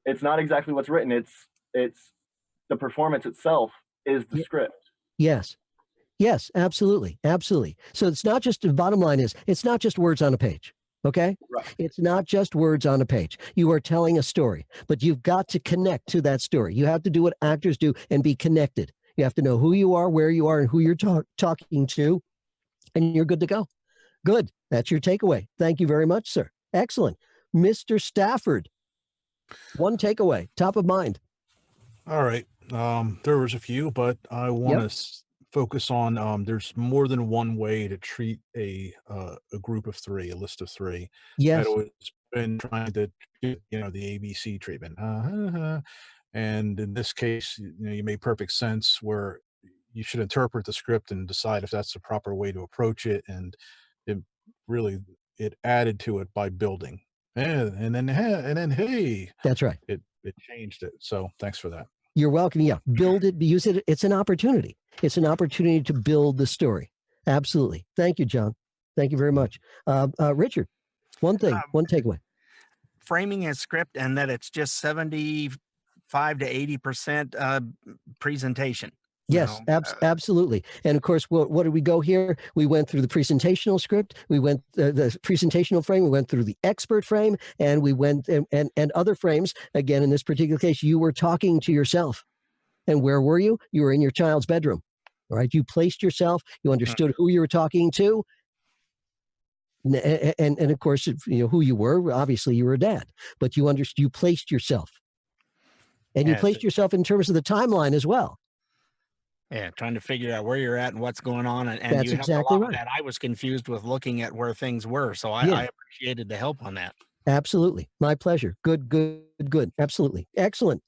It's not exactly what's written. It's the performance itself is the script. Yes. Yes, absolutely. Absolutely. So it's not just, the bottom line is, it's not just words on a page. Okay? Right. It's not just words on a page. You are telling a story, but you've got to connect to that story. You have to do what actors do and be connected. You have to know who you are, where you are, and who you're talking to, and you're good to go. Good. That's your takeaway. Thank you very much, sir. Excellent. Mr. Stafford, one takeaway, top of mind. All right. There was a few, but I want to focus on there's more than one way to treat a group of three, a list of three. Yes. I'd always been trying to get, the ABC treatment. And in this case, you made perfect sense where you should interpret the script and decide if that's the proper way to approach it. And it really, it added to it by building. And then hey, that's right. It changed it. So thanks for that. You're welcome. Yeah. Build it, use it. It's an opportunity. It's an opportunity to build the story. Absolutely. Thank you, John. Thank you very much. Richard, one thing, one takeaway. Framing a script and that it's just 75 to 80% presentation. Yes, absolutely. And of course, what did we go here? We went through the presentational script. We went the presentational frame. We went through the expert frame, and we went and other frames. Again, in this particular case, you were talking to yourself. And where were you? You were in your child's bedroom. All right. You placed yourself. You understood who you were talking to. And of course, who you were. Obviously, you were a dad, but you understood. You placed yourself, and you placed yourself in terms of the timeline as well. Yeah, trying to figure out where you're at and what's going on, and that's you exactly right. That I was confused with looking at where things were, so I appreciated the help on that. Absolutely, my pleasure. Good. Absolutely, excellent.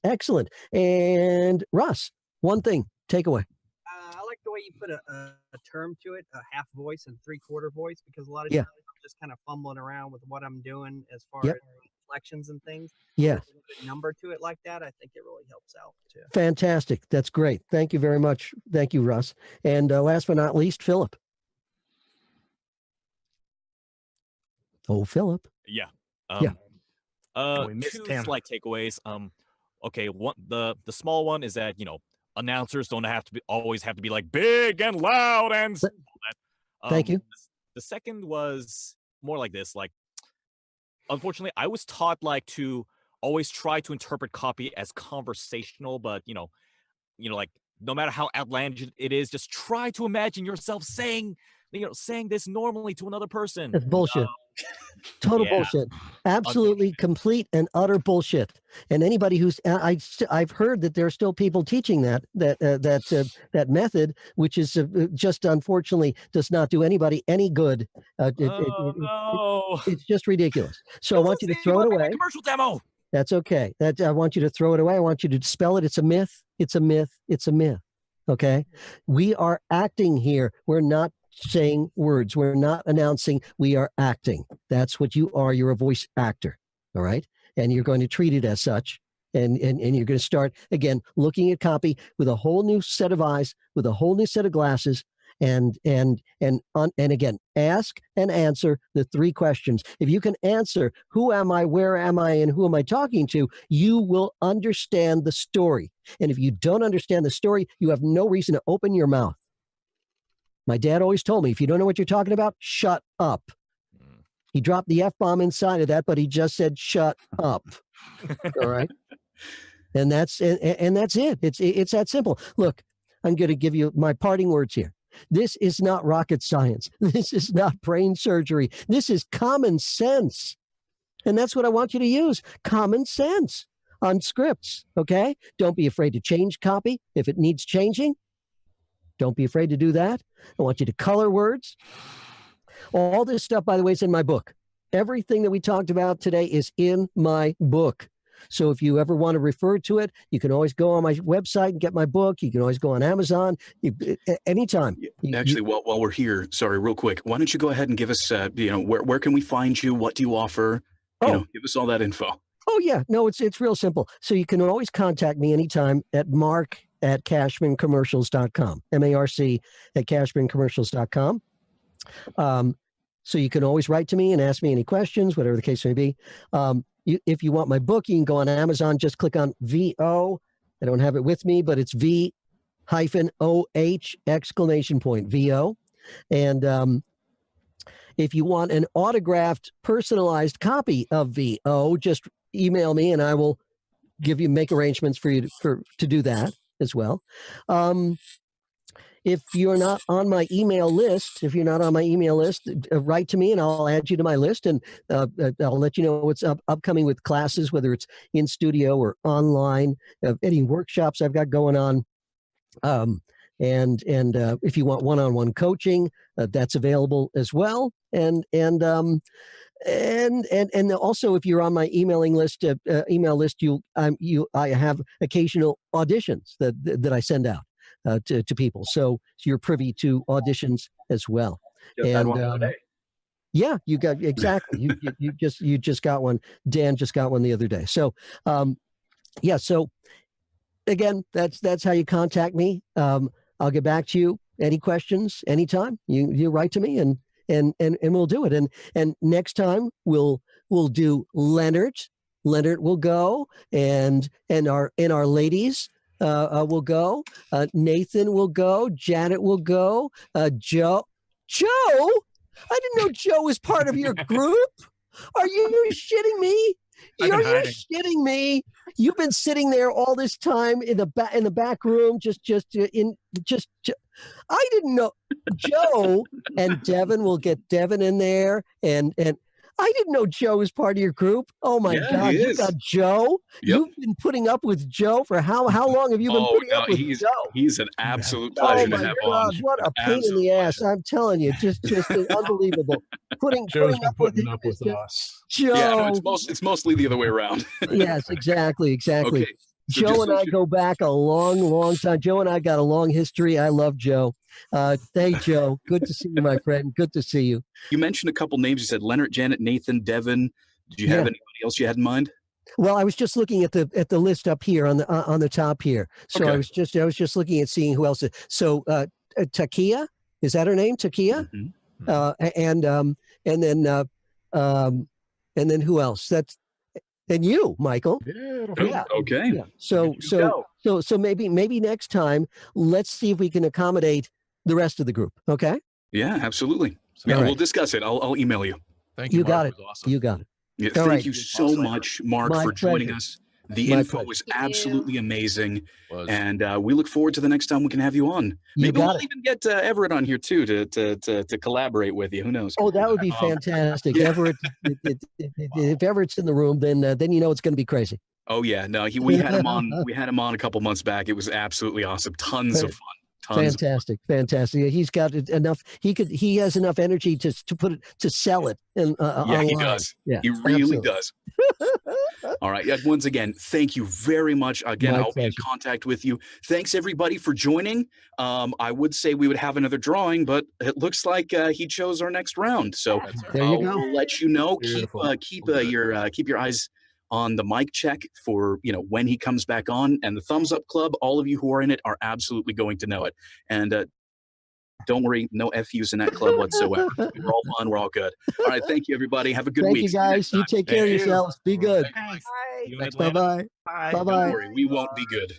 And Russ, one thing, takeaway. I like the way you put a term to it, a half voice and 3/4 voice, because a lot of times I'm just kind of fumbling around with what I'm doing as far as inflections and things. Yeah. Number to it like that, I think it really helps out too. Fantastic. That's great. Thank you very much. Thank you, Russ. And last but not least, Philip. Oh, Philip. Yeah. We two slight takeaways. Okay, one the small one is that announcers don't always have to be like big and loud and all that. Thank you. The second was more like this. Like, unfortunately, I was taught to always try to interpret copy as conversational, but like no matter how outlandish it is, just try to imagine yourself saying this normally to another person. That's bullshit. Total bullshit. Absolutely complete and utter bullshit. And anybody who's I've heard that there are still people teaching that method, which is just unfortunately does not do anybody any good. It's just ridiculous. So I want you to throw it away. Commercial demo. That's okay. I want you to throw it away. I want you to dispel it. It's a myth. It's a myth. It's a myth. Okay. We are acting here. We're not saying words. We're not announcing. We are acting. That's what you are. You're a voice actor. All right. And you're going to treat it as such. And you're going to start again looking at copy with a whole new set of eyes, with a whole new set of glasses. And again, ask and answer the three questions. If you can answer who am I, where am I, and who am I talking to, you will understand the story. And if you don't understand the story, you have no reason to open your mouth. My dad always told me, if you don't know what you're talking about, shut up. He dropped the F-bomb inside of that, but he just said, shut up. All right. And that's it. It's that simple. Look, I'm going to give you my parting words here. This is not rocket science. This is not brain surgery. This is common sense. And that's what I want you to use. Common sense on scripts. Okay. Don't be afraid to change copy if it needs changing. Don't be afraid to do that. I want you to color words. All this stuff, by the way, is in my book. Everything that we talked about today is in my book. So if you ever want to refer to it, you can always go on my website and get my book. You can always go on Amazon anytime. Actually, while we're here, sorry, real quick, why don't you go ahead and give us, where can we find you? What do you offer? Give us all that info. Oh yeah, no, it's real simple. So you can always contact me anytime at marc@cashmancommercials.com. MARC@cashmancommercials.com. So you can always write to me and ask me any questions, whatever the case may be. If you want my book, you can go on Amazon. Just click on VO. I don't have it with me, but it's V-OH! VO. And if you want an autographed, personalized copy of VO, just email me and I will make arrangements for you to do that as well. If you're not on my email list, write to me and I'll add you to my list, and I'll let you know what's upcoming with classes, whether it's in studio or online, any workshops I've got going on. And if you want one-on-one coaching, that's available as well. And also, if you're on my email list, I have occasional auditions that I send out to people. So you're privy to auditions as well. Just had one the other day. Yeah, you got exactly. you just got one. Dan just got one the other day. So yeah. So again, that's how you contact me. I'll get back to you. Any questions, anytime. You write to me and we'll do it. And next time we'll do Leonard. Leonard will go, and our ladies will go. Nathan will go. Janet will go. Joe. I didn't know Joe was part of your group. Are you shitting me? Are you shitting me? You've been sitting there all this time in the back room, I didn't know. Joe and Devin will get Devin in there, and I didn't know Joe was part of your group. Oh my God, you got Joe. Yep. You've been putting up with Joe for how long have you been putting up with Joe? He's an absolute pleasure to have on. What a pain in the ass! I'm telling you, just unbelievable. Joe's putting been putting up with Joe. us. Yeah, no, it's mostly the other way around. Yes, exactly. Okay. So Joe and I go back a long time. Joe and I got a long history. I love Joe. Hey, Joe. Good to see you, my friend. Good to see you. You mentioned a couple names. You said Leonard, Janet, Nathan, Devin. Did you have anybody else you had in mind? Well, I was just looking at the list up here on the top here. So okay. I was just looking at seeing who else. So Takia, is that her name? Takia, and then who else? And you, Michael. Yeah. Okay. Yeah. So maybe next time, let's see if we can accommodate the rest of the group. Okay. Yeah, absolutely. Yeah, right. We'll discuss it. I'll email you. Thank you. You got Mark. it. It was awesome. You got it. Yeah, thank you so much, Mark, for joining us. The info was absolutely amazing, and we look forward to the next time we can have you on. Maybe we'll even get Everett on here too to collaborate with you. Who knows? Oh, that would be fantastic. Everett, if Everett's in the room, then you know it's going to be crazy. Oh yeah, no, we had him on. We had him on a couple months back. It was absolutely awesome. Tons of fun. Fantastic. He's got enough. He has enough energy to sell it. Online. He does. Yeah, he really does. All right. Once again, thank you very much. Again, I'll be in contact with you. Thanks everybody for joining. I would say we would have another drawing, but it looks like he chose our next round. So there you go. We'll let you know. Beautiful. Keep your eyes on the mic check for when he comes back on, and the Thumbs Up Club. All of you who are in it are absolutely going to know it. And don't worry, no FUs in that club whatsoever. We're all fun. We're all good. All right. Thank you, everybody. Have a good week. Thank you, guys. You take care of yourselves. Be good. Thanks. Bye-bye. Bye. Bye-bye. Don't worry, we won't be good.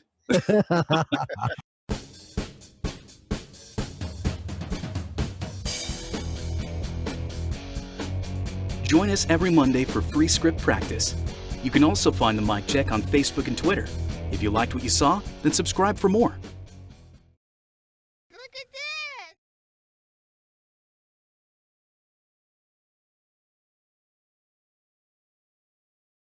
Join us every Monday for free script practice. You can also find the Mic Check on Facebook and Twitter. If you liked what you saw, then subscribe for more.